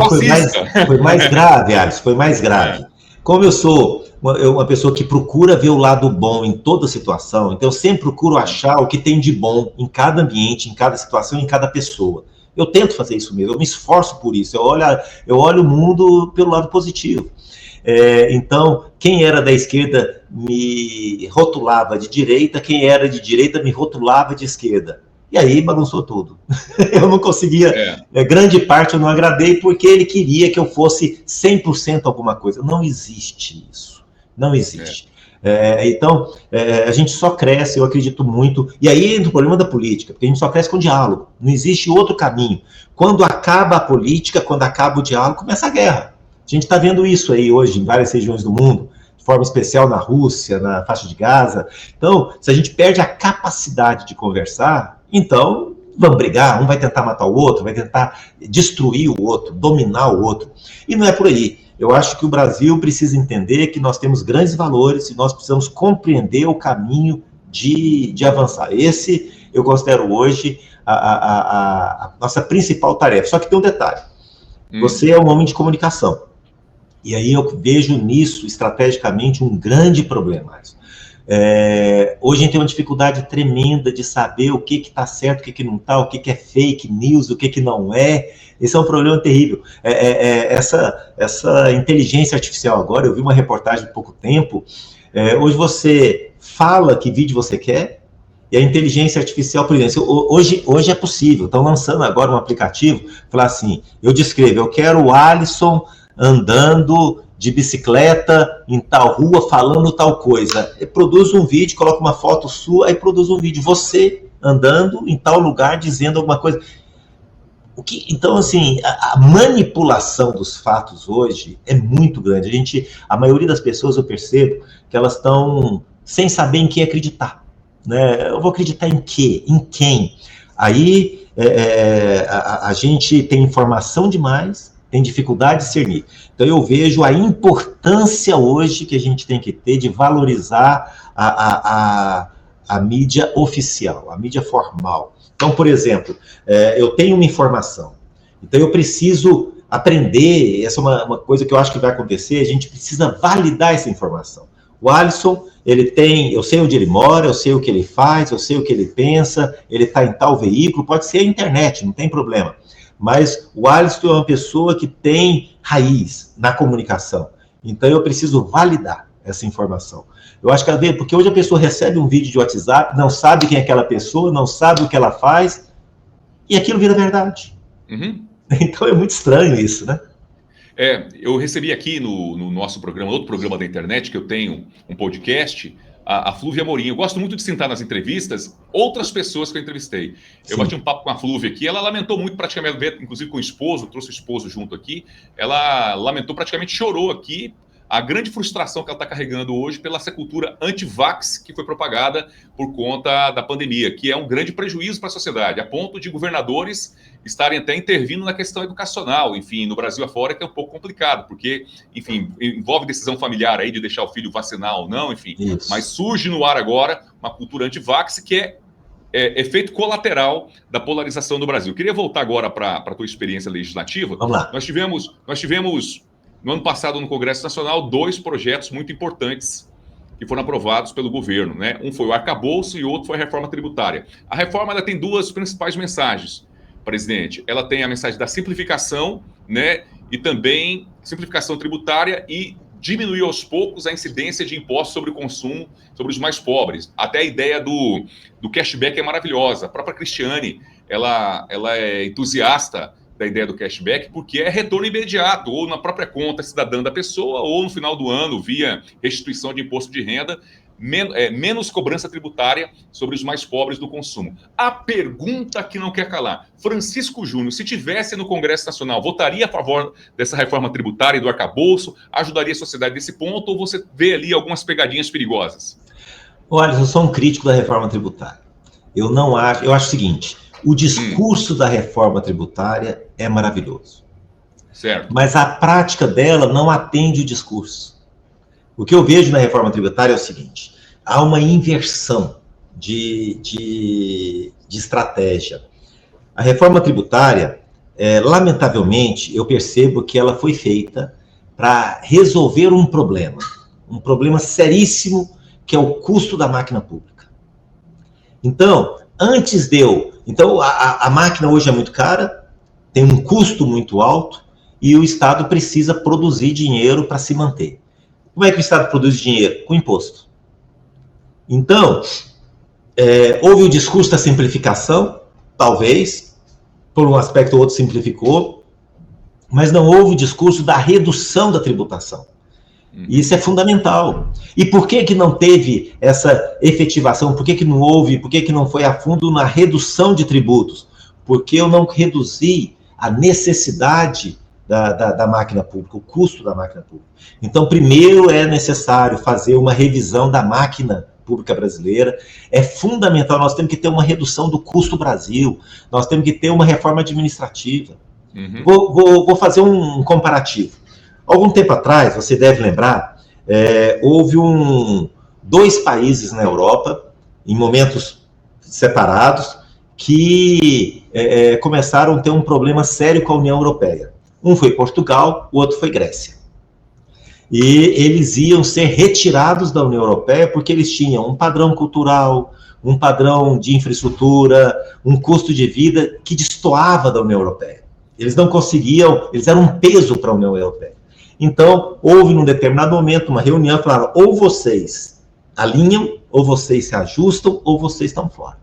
fascista. Foi mais grave, Alisson, foi mais grave. Como eu sou uma pessoa que procura ver o lado bom em toda situação, então eu sempre procuro achar o que tem de bom em cada ambiente, em cada situação, em cada pessoa. Eu tento fazer isso mesmo, eu me esforço por isso, eu olho o mundo pelo lado positivo. Então, quem era da esquerda me rotulava de direita, quem era de direita me rotulava de esquerda. E aí bagunçou tudo. Eu não conseguia, grande parte eu não agradei porque ele queria que eu fosse 100% alguma coisa. Não existe isso. Não existe. Então, a gente só cresce, eu acredito muito. E aí entra o problema da política, porque a gente só cresce com diálogo. Não existe outro caminho. Quando acaba a política, quando acaba o diálogo, começa a guerra. A gente está vendo isso aí hoje em várias regiões do mundo, de forma especial na Rússia, na faixa de Gaza. Então, se a gente perde a capacidade de conversar, então vamos brigar, um vai tentar matar o outro, vai tentar destruir o outro, dominar o outro. E não é por aí. Eu acho que o Brasil precisa entender que nós temos grandes valores e nós precisamos compreender o caminho de avançar. Esse eu considero hoje a nossa principal tarefa. Só que tem um detalhe. Você é um homem de comunicação. E aí eu vejo nisso, estrategicamente, um grande problema. Hoje a gente tem uma dificuldade tremenda de saber o que está certo, o que não está, o que é fake news, o que não é. Esse é um problema terrível. Essa inteligência artificial agora, eu vi uma reportagem há pouco tempo, hoje você fala que vídeo você quer, e a inteligência artificial, por exemplo, hoje é possível, estão lançando agora um aplicativo, falar assim, eu descrevo, eu quero o Alisson andando de bicicleta em tal rua, falando tal coisa. Produz um vídeo, coloca uma foto sua, aí produz um vídeo, você andando em tal lugar, dizendo alguma coisa. Então, assim, a manipulação dos fatos hoje é muito grande. A maioria das pessoas, eu percebo, que elas estão sem saber em que acreditar. Né? Eu vou acreditar em quê? Em quem? Aí a gente tem informação demais, tem dificuldade de discernir. Então eu vejo a importância hoje que a gente tem que ter de valorizar a mídia oficial, a mídia formal. Então, por exemplo, eu tenho uma informação, então eu preciso aprender, essa é uma coisa que eu acho que vai acontecer, a gente precisa validar essa informação. O Alisson, eu sei onde ele mora, eu sei o que ele faz, eu sei o que ele pensa, ele está em tal veículo, pode ser a internet, não tem problema. Mas o Alisson é uma pessoa que tem raiz na comunicação. Então eu preciso validar essa informação. Eu acho que porque hoje a pessoa recebe um vídeo de WhatsApp, não sabe quem é aquela pessoa, não sabe o que ela faz, e aquilo vira verdade. Então é muito estranho isso, né? Eu recebi aqui no nosso programa, outro programa da internet, que eu tenho um podcast, a Flúvia Amorim. Eu gosto muito de sentar nas entrevistas outras pessoas que eu entrevistei. Sim. Eu bati um papo com a Flúvia aqui, ela lamentou muito, praticamente, inclusive com o esposo, trouxe o esposo junto aqui, ela lamentou, praticamente chorou aqui, a grande frustração que ela está carregando hoje pela essa cultura anti-vax que foi propagada por conta da pandemia, que é um grande prejuízo para a sociedade, a ponto de governadores estarem até intervindo na questão educacional, enfim, no Brasil afora, que é um pouco complicado, porque, enfim, envolve decisão familiar aí de deixar o filho vacinar ou não, enfim. Isso. Mas surge no ar agora uma cultura anti-vax que é efeito colateral da polarização do Brasil. Eu queria voltar agora para a tua experiência legislativa. Vamos lá. Nós tivemos no ano passado, no Congresso Nacional, 2 projetos muito importantes que foram aprovados pelo governo, né? Um foi o arcabouço e o outro foi a reforma tributária. A reforma ela tem 2 principais mensagens, presidente. Ela tem a mensagem da simplificação, né? E também simplificação tributária e diminuir aos poucos a incidência de impostos sobre o consumo, sobre os mais pobres. Até a ideia do cashback é maravilhosa. A própria Cristiane, ela é entusiasta da ideia do cashback, porque é retorno imediato, ou na própria conta cidadã da pessoa, ou no final do ano, via restituição de imposto de renda, menos cobrança tributária sobre os mais pobres do consumo. A pergunta que não quer calar: Francisco Júnior, se tivesse no Congresso Nacional, votaria a favor dessa reforma tributária e do arcabouço? Ajudaria a sociedade nesse ponto? Ou você vê ali algumas pegadinhas perigosas? Olha, eu sou um crítico da reforma tributária. Eu acho o seguinte: o discurso da reforma tributária é maravilhoso. Certo. Mas a prática dela não atende o discurso. O que eu vejo na reforma tributária é o seguinte: há uma inversão de estratégia. A reforma tributária, lamentavelmente, eu percebo que ela foi feita para resolver um problema seríssimo, que é o custo da máquina pública. Então, a máquina hoje é muito cara, tem um custo muito alto, e o Estado precisa produzir dinheiro para se manter. Como é que o Estado produz dinheiro? Com imposto. Então, houve o discurso da simplificação, talvez, por um aspecto ou outro simplificou, mas não houve o discurso da redução da tributação. E isso é fundamental. E por que não teve essa efetivação? Por que não houve? Por que não foi a fundo na redução de tributos? Porque eu não reduzi a necessidade da máquina pública, o custo da máquina pública. Então, primeiro é necessário fazer uma revisão da máquina pública brasileira. É fundamental, nós temos que ter uma redução do custo Brasil, nós temos que ter uma reforma administrativa. Vou fazer um comparativo. Algum tempo atrás, você deve lembrar, houve dois países na Europa, em momentos separados, que começaram a ter um problema sério com a União Europeia. Um foi Portugal, o outro foi Grécia. E eles iam ser retirados da União Europeia porque eles tinham um padrão cultural, um padrão de infraestrutura, um custo de vida que destoava da União Europeia. Eles não conseguiam, eles eram um peso para a União Europeia. Então, houve num determinado momento uma reunião e falaram: ou vocês alinham, ou vocês se ajustam, ou vocês estão fora.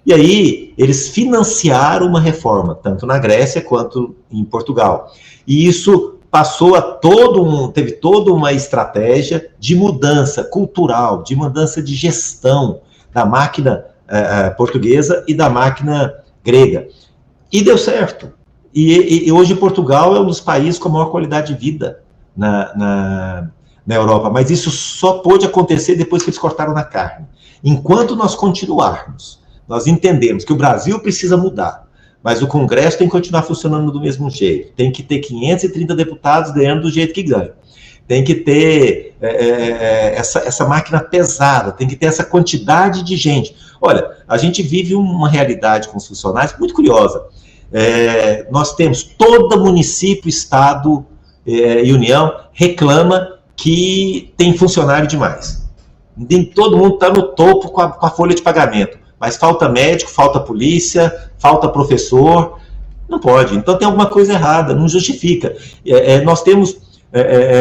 E aí, eles financiaram uma reforma, tanto na Grécia quanto em Portugal. E isso passou teve toda uma estratégia de mudança cultural, de mudança de gestão da máquina portuguesa e da máquina grega. E deu certo. E hoje Portugal é um dos países com a maior qualidade de vida na Europa. Mas isso só pôde acontecer depois que eles cortaram na carne. Enquanto nós continuarmos, nós entendemos que o Brasil precisa mudar, mas o Congresso tem que continuar funcionando do mesmo jeito. Tem que ter 530 deputados ganhando do jeito que ganham. Tem que ter essa máquina pesada, tem que ter essa quantidade de gente. Olha, a gente vive uma realidade com os funcionários muito curiosa. Nós temos todo município, estado e União reclama que tem funcionário demais. Todo mundo está no topo com a folha de pagamento. Mas falta médico, falta polícia, falta professor, não pode. Então tem alguma coisa errada, não justifica. Nós temos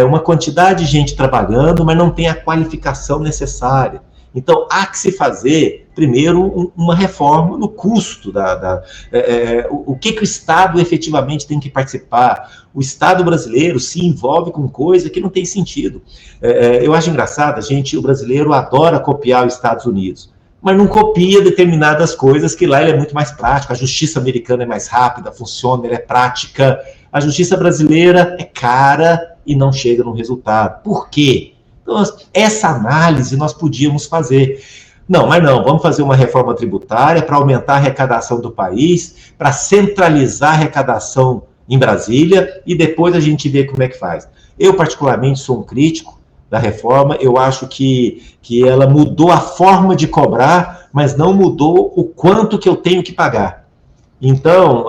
uma quantidade de gente trabalhando, mas não tem a qualificação necessária. Então há que se fazer, primeiro, uma reforma no custo. O que o Estado efetivamente tem que participar. O Estado brasileiro se envolve com coisa que não tem sentido. Eu acho engraçado, o brasileiro adora copiar os Estados Unidos, mas não copia determinadas coisas que lá ele é muito mais prático. A justiça americana é mais rápida, funciona, ela é prática. A justiça brasileira é cara e não chega no resultado. Por quê? Então, essa análise nós podíamos fazer. Não, vamos fazer uma reforma tributária para aumentar a arrecadação do país, para centralizar a arrecadação em Brasília e depois a gente vê como é que faz. Eu, particularmente, sou um crítico da reforma. Eu acho que ela mudou a forma de cobrar, mas não mudou o quanto que eu tenho que pagar. Então,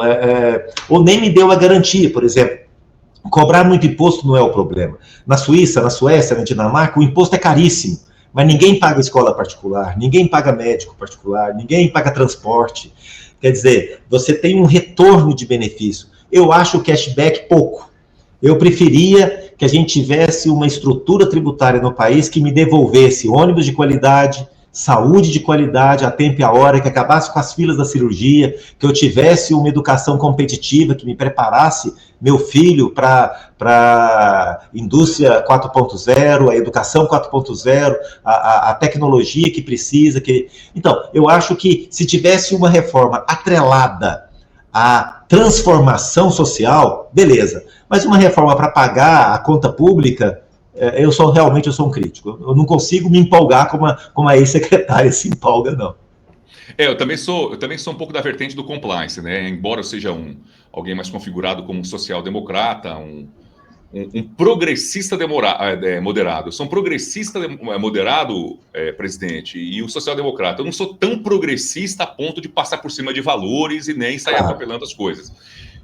ou nem me deu a garantia, por exemplo. Cobrar muito imposto não é o problema. Na Suíça, na Suécia, na Dinamarca, o imposto é caríssimo, mas ninguém paga escola particular, ninguém paga médico particular, ninguém paga transporte. Quer dizer, você tem um retorno de benefício. Eu acho o cashback pouco. Eu preferia que a gente tivesse uma estrutura tributária no país que me devolvesse ônibus de qualidade, saúde de qualidade a tempo e a hora, que acabasse com as filas da cirurgia, que eu tivesse uma educação competitiva, que me preparasse meu filho para a indústria 4.0, a educação 4.0, a tecnologia que precisa. Então, eu acho que se tivesse uma reforma atrelada à transformação social, beleza. Mas uma reforma para pagar a conta pública, eu sou um crítico. Eu não consigo me empolgar como a ex-secretária se empolga, não. Eu também sou um pouco da vertente do compliance, né? Embora eu seja alguém mais configurado como um social-democrata, um progressista moderado. Eu sou um progressista moderado, presidente, e um social-democrata. Eu não sou tão progressista a ponto de passar por cima de valores e nem sair atropelando as coisas.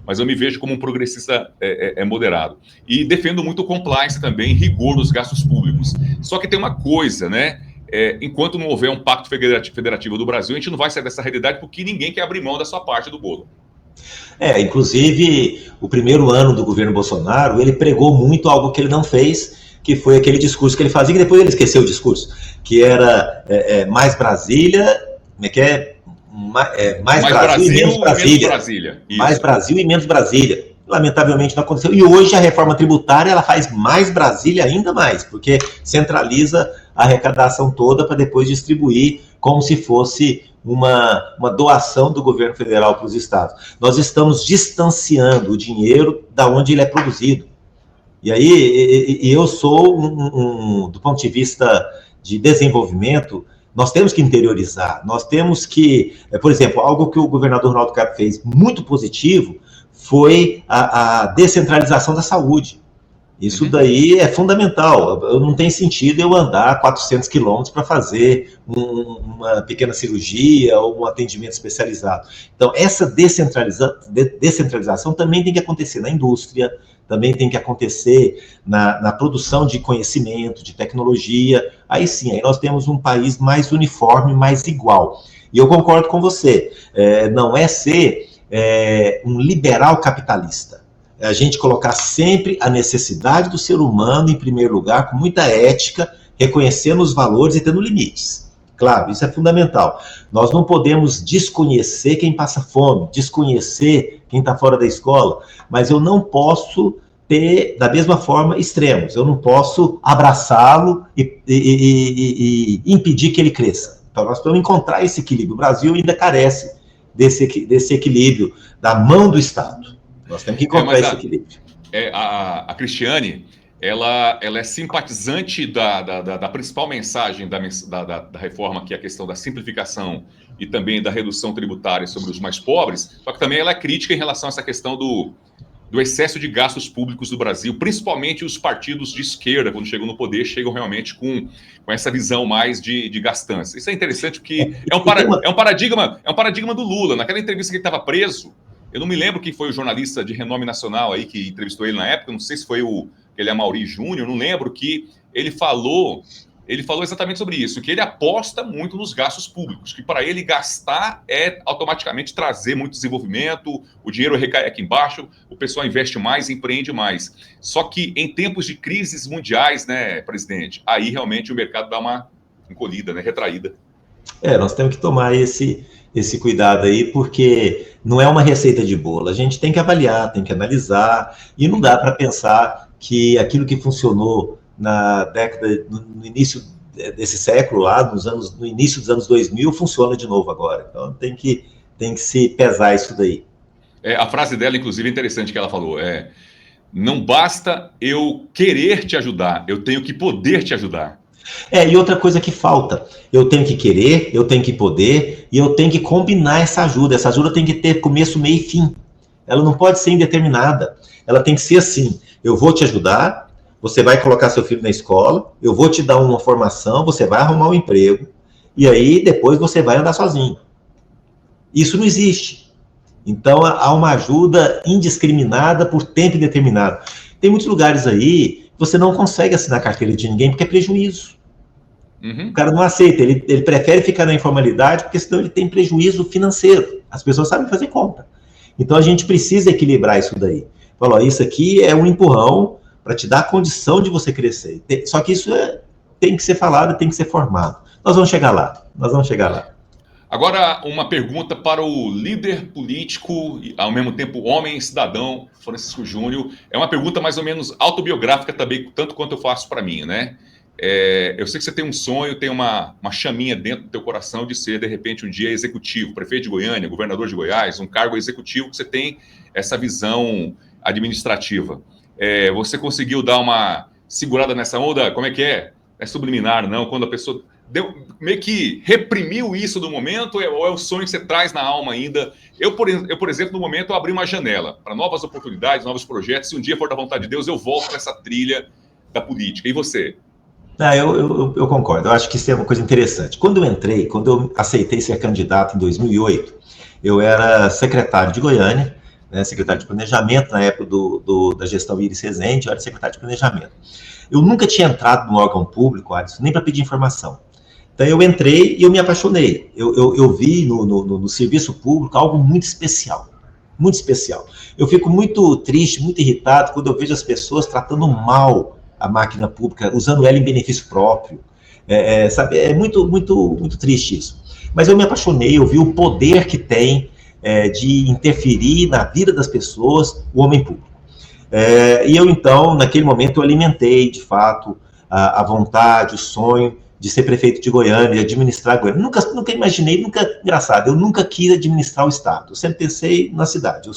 Mas eu me vejo como um progressista moderado. E defendo muito o compliance também, rigor nos gastos públicos. Só que tem uma coisa, né? Enquanto não houver um pacto federativo do Brasil, a gente não vai sair dessa realidade porque ninguém quer abrir mão da sua parte do bolo. Inclusive, o primeiro ano do governo Bolsonaro, ele pregou muito algo que ele não fez, que foi aquele discurso que ele fazia, que depois ele esqueceu o discurso, que era mais Brasília, mais Brasil e menos Brasília. Mais Brasil e menos Brasília. Lamentavelmente não aconteceu. E hoje a reforma tributária ela faz mais Brasília ainda mais, porque centraliza a arrecadação toda para depois distribuir como se fosse uma doação do governo federal para os estados. Nós estamos distanciando o dinheiro da onde ele é produzido. E aí eu sou, do ponto de vista de desenvolvimento, nós temos que interiorizar, nós temos que, por exemplo, algo que o governador Ronaldo Caiado fez muito positivo foi a descentralização da saúde. Isso daí é fundamental. Não tem sentido eu andar 400 quilômetros para fazer uma pequena cirurgia ou um atendimento especializado. Então, essa descentralização também tem que acontecer na indústria, também tem que acontecer na produção de conhecimento, de tecnologia. Aí sim, aí nós temos um país mais uniforme, mais igual. E eu concordo com você, não é ser um liberal capitalista. A gente colocar sempre a necessidade do ser humano em primeiro lugar, com muita ética, reconhecendo os valores e tendo limites. Claro, isso é fundamental. Nós não podemos desconhecer quem passa fome, desconhecer quem está fora da escola, mas eu não posso ter, da mesma forma, extremos. Eu não posso abraçá-lo e impedir que ele cresça. Então, nós precisamos encontrar esse equilíbrio. O Brasil ainda carece desse equilíbrio da mão do Estado. Nós temos que encontrar esse equilíbrio. A Cristiane, ela é simpatizante da principal mensagem da reforma, que é a questão da simplificação e também da redução tributária sobre os mais pobres, só que também ela é crítica em relação a essa questão do excesso de gastos públicos do Brasil, principalmente os partidos de esquerda, quando chegam no poder, chegam realmente com essa visão mais de gastança. Isso é interessante porque é um paradigma do Lula. Naquela entrevista que ele estava preso, eu não me lembro quem foi o jornalista de renome nacional aí que entrevistou ele na época, não sei se foi ele é Amaury Júnior, não lembro, que ele falou exatamente sobre isso, que ele aposta muito nos gastos públicos, que para ele gastar é automaticamente trazer muito desenvolvimento, o dinheiro recai aqui embaixo, o pessoal investe mais, empreende mais. Só que em tempos de crises mundiais, né, presidente, aí realmente o mercado dá uma encolhida, né, retraída. Nós temos que tomar esse cuidado aí, porque não é uma receita de bolo. A gente tem que avaliar, tem que analisar, e não dá para pensar que aquilo que funcionou na década, no início desse século, lá no início dos anos 2000, funciona de novo agora. Então tem que se pesar isso daí. A frase dela, inclusive, é interessante que ela falou, não basta eu querer te ajudar, eu tenho que poder te ajudar. E outra coisa que falta, eu tenho que querer, eu tenho que poder, e eu tenho que combinar essa ajuda tem que ter começo, meio e fim. Ela não pode ser indeterminada, ela tem que ser assim, eu vou te ajudar, você vai colocar seu filho na escola, eu vou te dar uma formação, você vai arrumar um emprego, e aí depois você vai andar sozinho. Isso não existe. Então há uma ajuda indiscriminada por tempo indeterminado. Tem muitos lugares aí que você não consegue assinar carteira de ninguém porque é prejuízo. O cara não aceita, ele prefere ficar na informalidade porque senão ele tem prejuízo financeiro. As pessoas sabem fazer conta. Então a gente precisa equilibrar isso daí. Falou, isso aqui é um empurrão para te dar a condição de você crescer. Só que isso tem que ser falado, tem que ser formado. nós vamos chegar lá, nós vamos chegar lá. Agora, uma pergunta para o líder político e, ao mesmo tempo, homem e cidadão, Francisco Júnior. É uma pergunta mais ou menos autobiográfica também, tanto quanto eu faço para mim, né? Eu sei que você tem um sonho, tem uma chaminha dentro do teu coração de ser, de repente, um dia executivo, prefeito de Goiânia, governador de Goiás, um cargo executivo que você tem essa visão administrativa. Você conseguiu dar uma segurada nessa onda? Como é que é? É subliminar, não? Quando a pessoa meio que reprimiu isso do momento, ou é o sonho que você traz na alma ainda? Eu, por exemplo, no momento, eu abri uma janela para novas oportunidades, novos projetos. Se um dia for da vontade de Deus, eu volto para essa trilha da política. E você? Eu concordo, eu acho que isso é uma coisa interessante. Quando eu aceitei ser candidato em 2008, eu era secretário de Goiânia, né, secretário de planejamento, na época da gestão Iris Rezende, eu era secretário de planejamento. Eu nunca tinha entrado no órgão público, Alisson, nem para pedir informação. Então eu entrei e eu me apaixonei. Eu vi no serviço público algo muito especial, muito especial. Eu fico muito triste, muito irritado quando eu vejo as pessoas tratando mal a máquina pública, usando ela em benefício próprio. Sabe, é muito, muito, muito triste isso. Mas eu me apaixonei, eu vi o poder que tem de interferir na vida das pessoas o homem público. E eu, então, naquele momento, eu alimentei, de fato, a vontade, o sonho de ser prefeito de Goiânia, de administrar Goiânia. Nunca imaginei, engraçado, eu nunca quis administrar o Estado. Eu sempre pensei na cidade.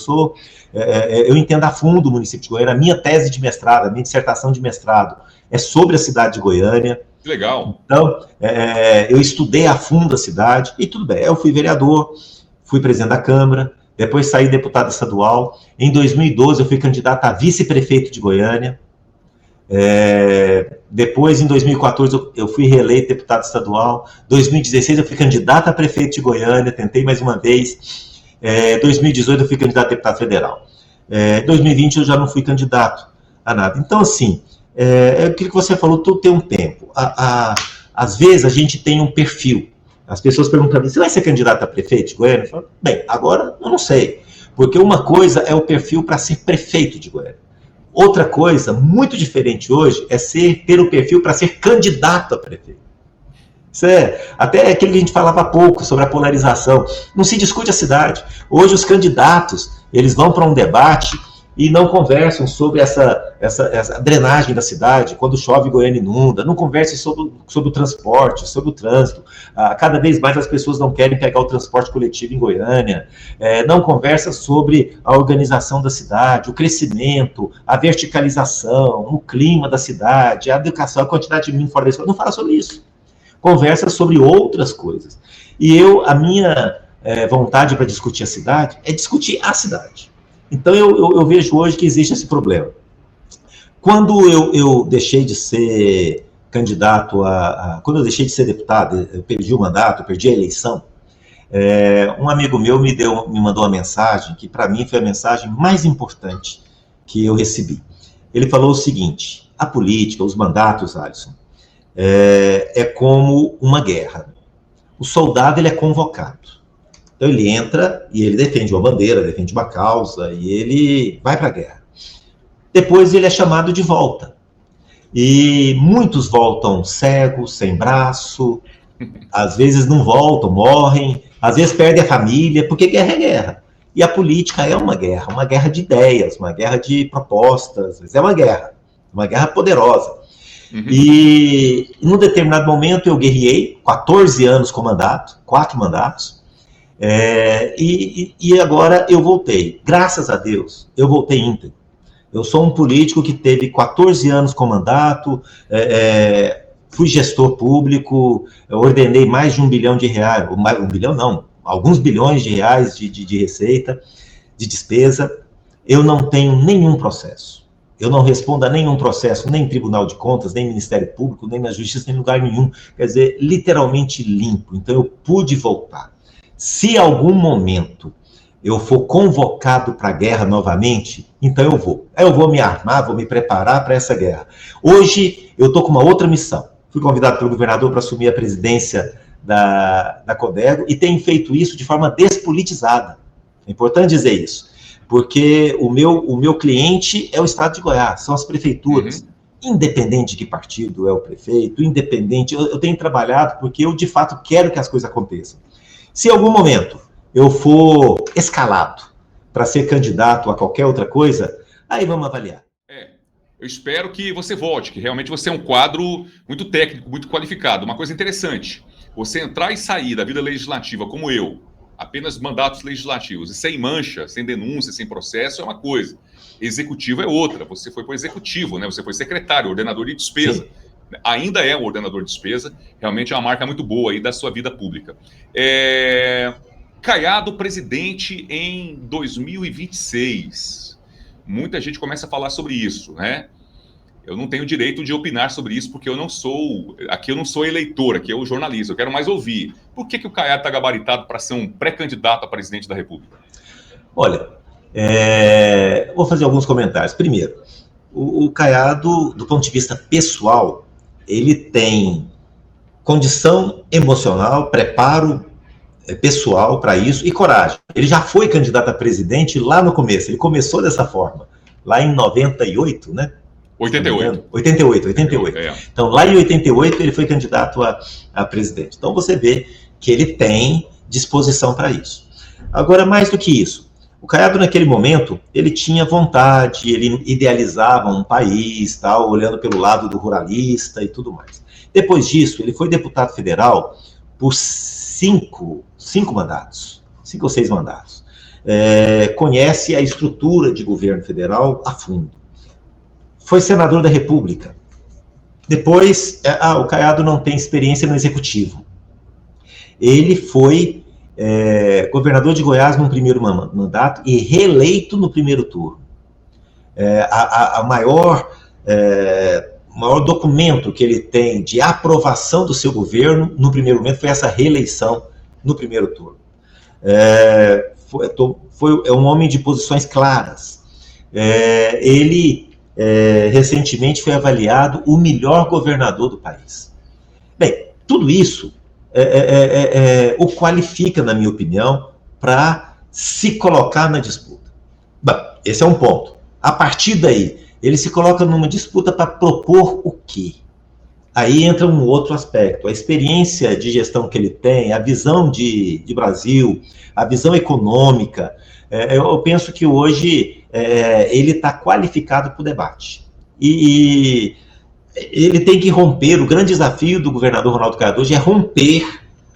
Eu entendo a fundo o município de Goiânia. A minha tese de mestrado, a minha dissertação de mestrado é sobre a cidade de Goiânia. Legal. Então, eu estudei a fundo a cidade e tudo bem. Eu fui vereador, fui presidente da Câmara, depois saí deputado estadual. Em 2012, eu fui candidato a vice-prefeito de Goiânia. Depois, em 2014, eu fui reeleito deputado estadual. 2016, eu fui candidato a prefeito de Goiânia, tentei mais uma vez. 2018, eu fui candidato a deputado federal. 2020, eu já não fui candidato a nada. Então, assim, aquilo que você falou, tudo tem um tempo. Às vezes, a gente tem um perfil. As pessoas perguntam para mim, você vai ser candidato a prefeito de Goiânia? Eu falo, bem, agora eu não sei. Porque uma coisa é o perfil para ser prefeito de Goiânia. Outra coisa, muito diferente hoje, é ter o perfil para ser candidato a prefeito. Isso até aquilo que a gente falava há pouco sobre a polarização. Não se discute a cidade. Hoje os candidatos, eles vão para um debate e não conversam sobre essa drenagem da cidade, quando chove Goiânia inunda, não conversam sobre o transporte, sobre o trânsito. Cada vez mais as pessoas não querem pegar o transporte coletivo em Goiânia, não conversam sobre a organização da cidade, o crescimento, a verticalização, o clima da cidade, a educação, a quantidade de mim fora da escola, não fala sobre isso. Conversa sobre outras coisas. E a minha vontade para discutir a cidade é discutir a cidade. Então, eu vejo hoje que existe esse problema. Quando eu deixei de ser candidato quando eu deixei de ser deputado, eu perdi o mandato, eu perdi a eleição, um amigo meu me mandou uma mensagem, que para mim foi a mensagem mais importante que eu recebi. Ele falou o seguinte, a política, os mandatos, Alisson, é como uma guerra. O soldado, ele é convocado. Então ele entra e ele defende uma bandeira, defende uma causa e ele vai para a guerra. Depois ele é chamado de volta. E muitos voltam cegos, sem braço, às vezes não voltam, morrem, às vezes perdem a família, porque guerra é guerra. E a política é uma guerra de ideias, uma guerra de propostas, é uma guerra poderosa. Uhum. E num determinado momento eu guerriei, 14 anos com mandato, 4 mandatos, e agora eu voltei. Graças a Deus, eu voltei íntegro. Eu sou um político que teve 14 anos com mandato, fui gestor público, ordenei mais de R$1 bilhão, R$1 bilhão não, alguns bilhões de reais de receita, de despesa. Eu não tenho nenhum processo. Eu não respondo a nenhum processo, nem em Tribunal de Contas, nem Ministério Público, nem na Justiça, nem em lugar nenhum. Quer dizer, literalmente limpo. Então eu pude voltar. Se algum momento eu for convocado para a guerra novamente, então eu vou. Eu vou me armar, vou me preparar para essa guerra. Hoje eu estou com uma outra missão. Fui convidado pelo governador para assumir a presidência da Codego e tenho feito isso de forma despolitizada. É importante dizer isso. Porque o meu cliente é o estado de Goiás, são as prefeituras. Uhum. independente de que partido é o prefeito, independente, eu tenho trabalhado porque eu, de fato, quero que as coisas aconteçam. Se em algum momento eu for escalado para ser candidato a qualquer outra coisa, aí vamos avaliar. Eu espero que você volte, que realmente você é um quadro muito técnico, muito qualificado. Uma coisa interessante, você entrar e sair da vida legislativa como eu, apenas mandatos legislativos, e sem mancha, sem denúncia, sem processo, é uma coisa. Executivo é outra. Você foi para o executivo, né? Você foi secretário, ordenador de despesa. Sim. Ainda é um ordenador de despesa, realmente é uma marca muito boa aí da sua vida pública. Caiado presidente em 2026. Muita gente começa a falar sobre isso, né? Eu não tenho direito de opinar sobre isso, porque eu não sou eleitor, aqui é o jornalista, eu quero mais ouvir. Por que o Caiado está gabaritado para ser um pré-candidato a presidente da República? Olha, vou fazer alguns comentários. Primeiro, o Caiado, do ponto de vista pessoal, ele tem condição emocional, preparo pessoal para isso e coragem. Ele já foi candidato a presidente lá no começo, ele começou dessa forma, lá em 98, né? 88. 88. Então, lá em 88, ele foi candidato a presidente. Então, você vê que ele tem disposição para isso. Agora, mais do que isso, o Caiado, naquele momento, ele tinha vontade, ele idealizava um país, tal, olhando pelo lado do ruralista e tudo mais. Depois disso, ele foi deputado federal por 5 mandatos, 5 ou 6 mandatos. Conhece a estrutura de governo federal a fundo. Foi senador da República. Depois, o Caiado não tem experiência no executivo. Ele foi governador de Goiás no primeiro mandato e reeleito no primeiro turno. O maior documento que ele tem de aprovação do seu governo no primeiro momento foi essa reeleição no primeiro turno. É um homem de posições claras. Ele recentemente foi avaliado o melhor governador do país. Bem, tudo isso o qualifica, na minha opinião, para se colocar na disputa. Bom, esse é um ponto. A partir daí, ele se coloca numa disputa para propor o quê? Aí entra um outro aspecto, a experiência de gestão que ele tem, a visão de Brasil, a visão econômica. Eu penso que hoje ele está qualificado para o debate. E ele tem que romper, o grande desafio do governador Ronaldo Caiado hoje é romper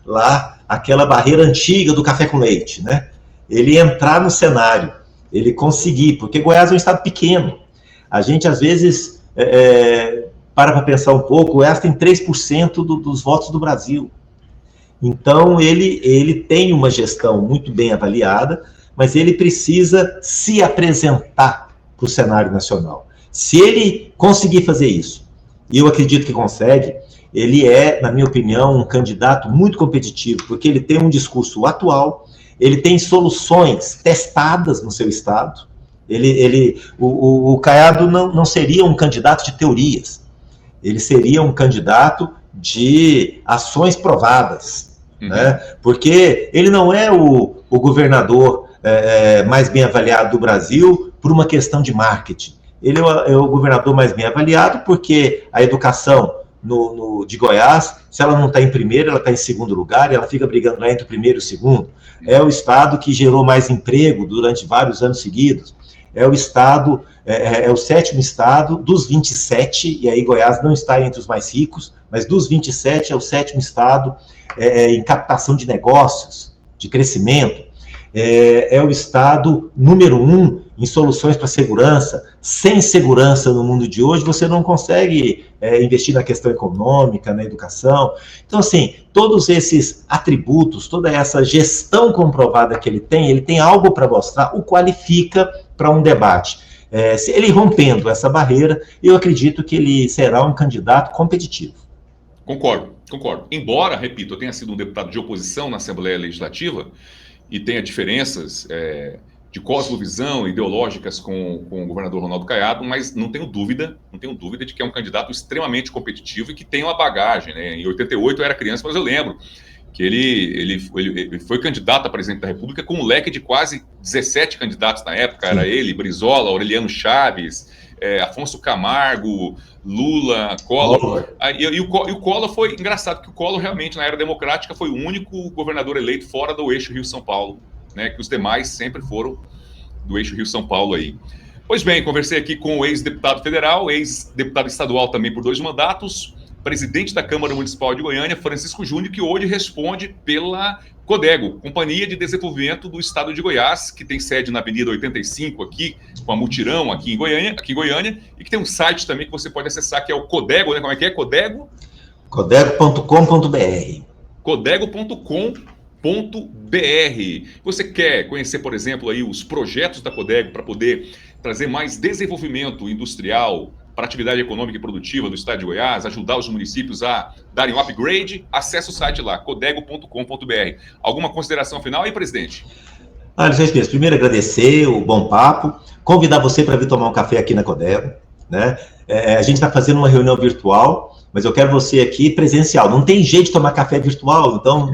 lá aquela barreira antiga do café com leite, né? Ele entrar no cenário, ele conseguir, porque Goiás é um estado pequeno. A gente, às vezes, para pensar um pouco, Goiás tem 3% dos votos do Brasil. Então, ele tem uma gestão muito bem avaliada, mas ele precisa se apresentar para o cenário nacional. Se ele conseguir fazer isso, e eu acredito que consegue, ele é, na minha opinião, um candidato muito competitivo, porque ele tem um discurso atual, ele tem soluções testadas no seu estado. O Caiado não seria um candidato de teorias, ele seria um candidato de ações provadas, né? Porque ele não é o governador mais bem avaliado do Brasil por uma questão de marketing. Ele é o governador mais bem avaliado porque a educação de Goiás, se ela não está em primeiro, ela está em segundo lugar, e ela fica brigando lá entre o primeiro e o segundo. É o estado que gerou mais emprego durante vários anos seguidos. É o estado, é o 7º estado dos 27, e aí Goiás não está entre os mais ricos, mas dos 27 é o 7º estado em captação de negócios, de crescimento. É o estado número 1 em soluções para segurança. Sem segurança no mundo de hoje, você não consegue investir na questão econômica, na educação. Então, assim, todos esses atributos, toda essa gestão comprovada que ele tem algo para mostrar, o qualifica para um debate. Se ele rompendo essa barreira, eu acredito que ele será um candidato competitivo. Concordo. Embora, repito, eu tenha sido um deputado de oposição na Assembleia Legislativa, e tenha diferenças de cosmovisão ideológicas com o governador Ronaldo Caiado, mas não tenho dúvida de que é um candidato extremamente competitivo e que tem uma bagagem, né? Em 88 eu era criança, mas eu lembro que ele foi candidato a presidente da República com um leque de quase 17 candidatos na época. Era ele, Brizola, Aureliano Chaves, Afonso Camargo, Lula, Collor. E o Collor foi engraçado, porque o Collor realmente, na era democrática, foi o único governador eleito fora do eixo Rio-São Paulo, né? Que os demais sempre foram do eixo Rio-São Paulo aí. Pois bem, conversei aqui com o ex-deputado federal, ex-deputado estadual também por 2 mandatos, presidente da Câmara Municipal de Goiânia, Francisco Júnior, que hoje responde pela Codego, Companhia de Desenvolvimento do Estado de Goiás, que tem sede na Avenida 85 aqui, com a Mutirão aqui em Goiânia, e que tem um site também que você pode acessar, que é o Codego, né? Como é que é? Codego? Codego.com.br. Codego.com.br. Você quer conhecer, por exemplo, aí os projetos da Codego para poder trazer mais desenvolvimento industrial para a atividade econômica e produtiva do estado de Goiás, ajudar os municípios a darem um upgrade? Acesse o site lá, codego.com.br. Alguma consideração final aí, presidente? Luiz, primeiro agradecer o bom papo, convidar você para vir tomar um café aqui na Codego, né? A gente está fazendo uma reunião virtual, mas eu quero você aqui presencial. Não tem jeito de tomar café virtual, então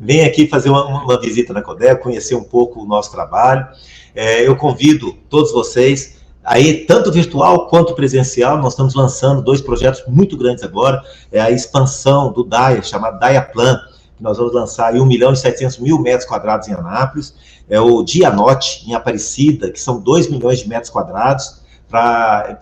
vem aqui fazer uma visita na Codego, conhecer um pouco o nosso trabalho. Eu convido todos vocês, aí tanto virtual quanto presencial. Nós estamos lançando 2 projetos muito grandes agora, a expansão do DAIA, chamado DAIA Plan, que nós vamos lançar aí 1.700.000 metros quadrados em Anápolis, o Dianote, em Aparecida, que são 2 milhões de metros quadrados.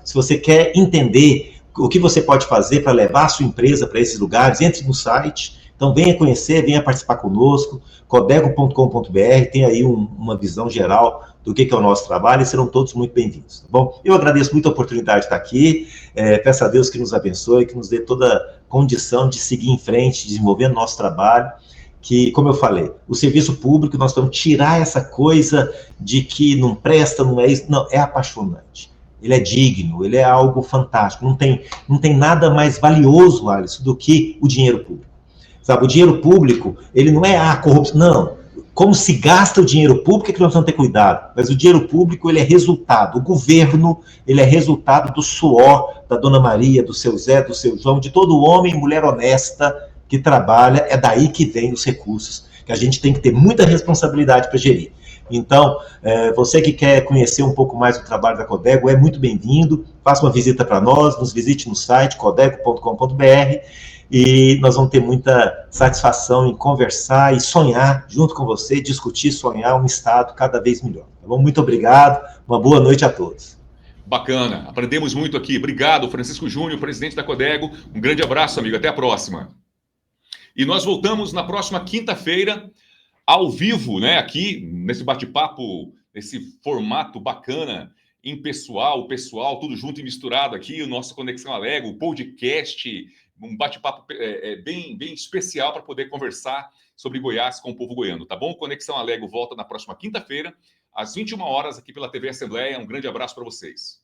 Se você quer entender o que você pode fazer para levar a sua empresa para esses lugares, entre no site. Então venha conhecer, venha participar conosco, codego.com.br, tem aí uma visão geral do que é o nosso trabalho, e serão todos muito bem-vindos, tá bom? Eu agradeço muito a oportunidade de estar aqui, peço a Deus que nos abençoe, que nos dê toda condição de seguir em frente, desenvolvendo nosso trabalho, que, como eu falei, o serviço público, nós vamos tirar essa coisa de que não presta, não é isso, não, é apaixonante. Ele é digno, ele é algo fantástico, não tem nada mais valioso, Alisson, do que o dinheiro público. Sabe, o dinheiro público, ele não é a corrupção, não. Como se gasta o dinheiro público é que nós vamos ter cuidado, mas o dinheiro público, ele é resultado, o governo, ele é resultado do suor da Dona Maria, do seu Zé, do seu João, de todo homem e mulher honesta que trabalha, é daí que vem os recursos, que a gente tem que ter muita responsabilidade para gerir. Então, você que quer conhecer um pouco mais do trabalho da Codego, é muito bem-vindo, faça uma visita para nós, nos visite no site codego.com.br, e nós vamos ter muita satisfação em conversar e sonhar junto com você, discutir, sonhar um estado cada vez melhor. Tá bom? Muito obrigado, uma boa noite a todos. Bacana, aprendemos muito aqui. Obrigado, Francisco Júnior, presidente da Codego. Um grande abraço, amigo, até a próxima. E nós voltamos na próxima quinta-feira, ao vivo, né, aqui, nesse bate-papo, nesse formato bacana, impessoal, pessoal, tudo junto e misturado aqui, o nosso Conexão Alego, o podcast, um bate-papo bem especial para poder conversar sobre Goiás com o povo goiano, tá bom? Conexão Alego volta na próxima quinta-feira, às 21 horas, aqui pela TV Assembleia. Um grande abraço para vocês.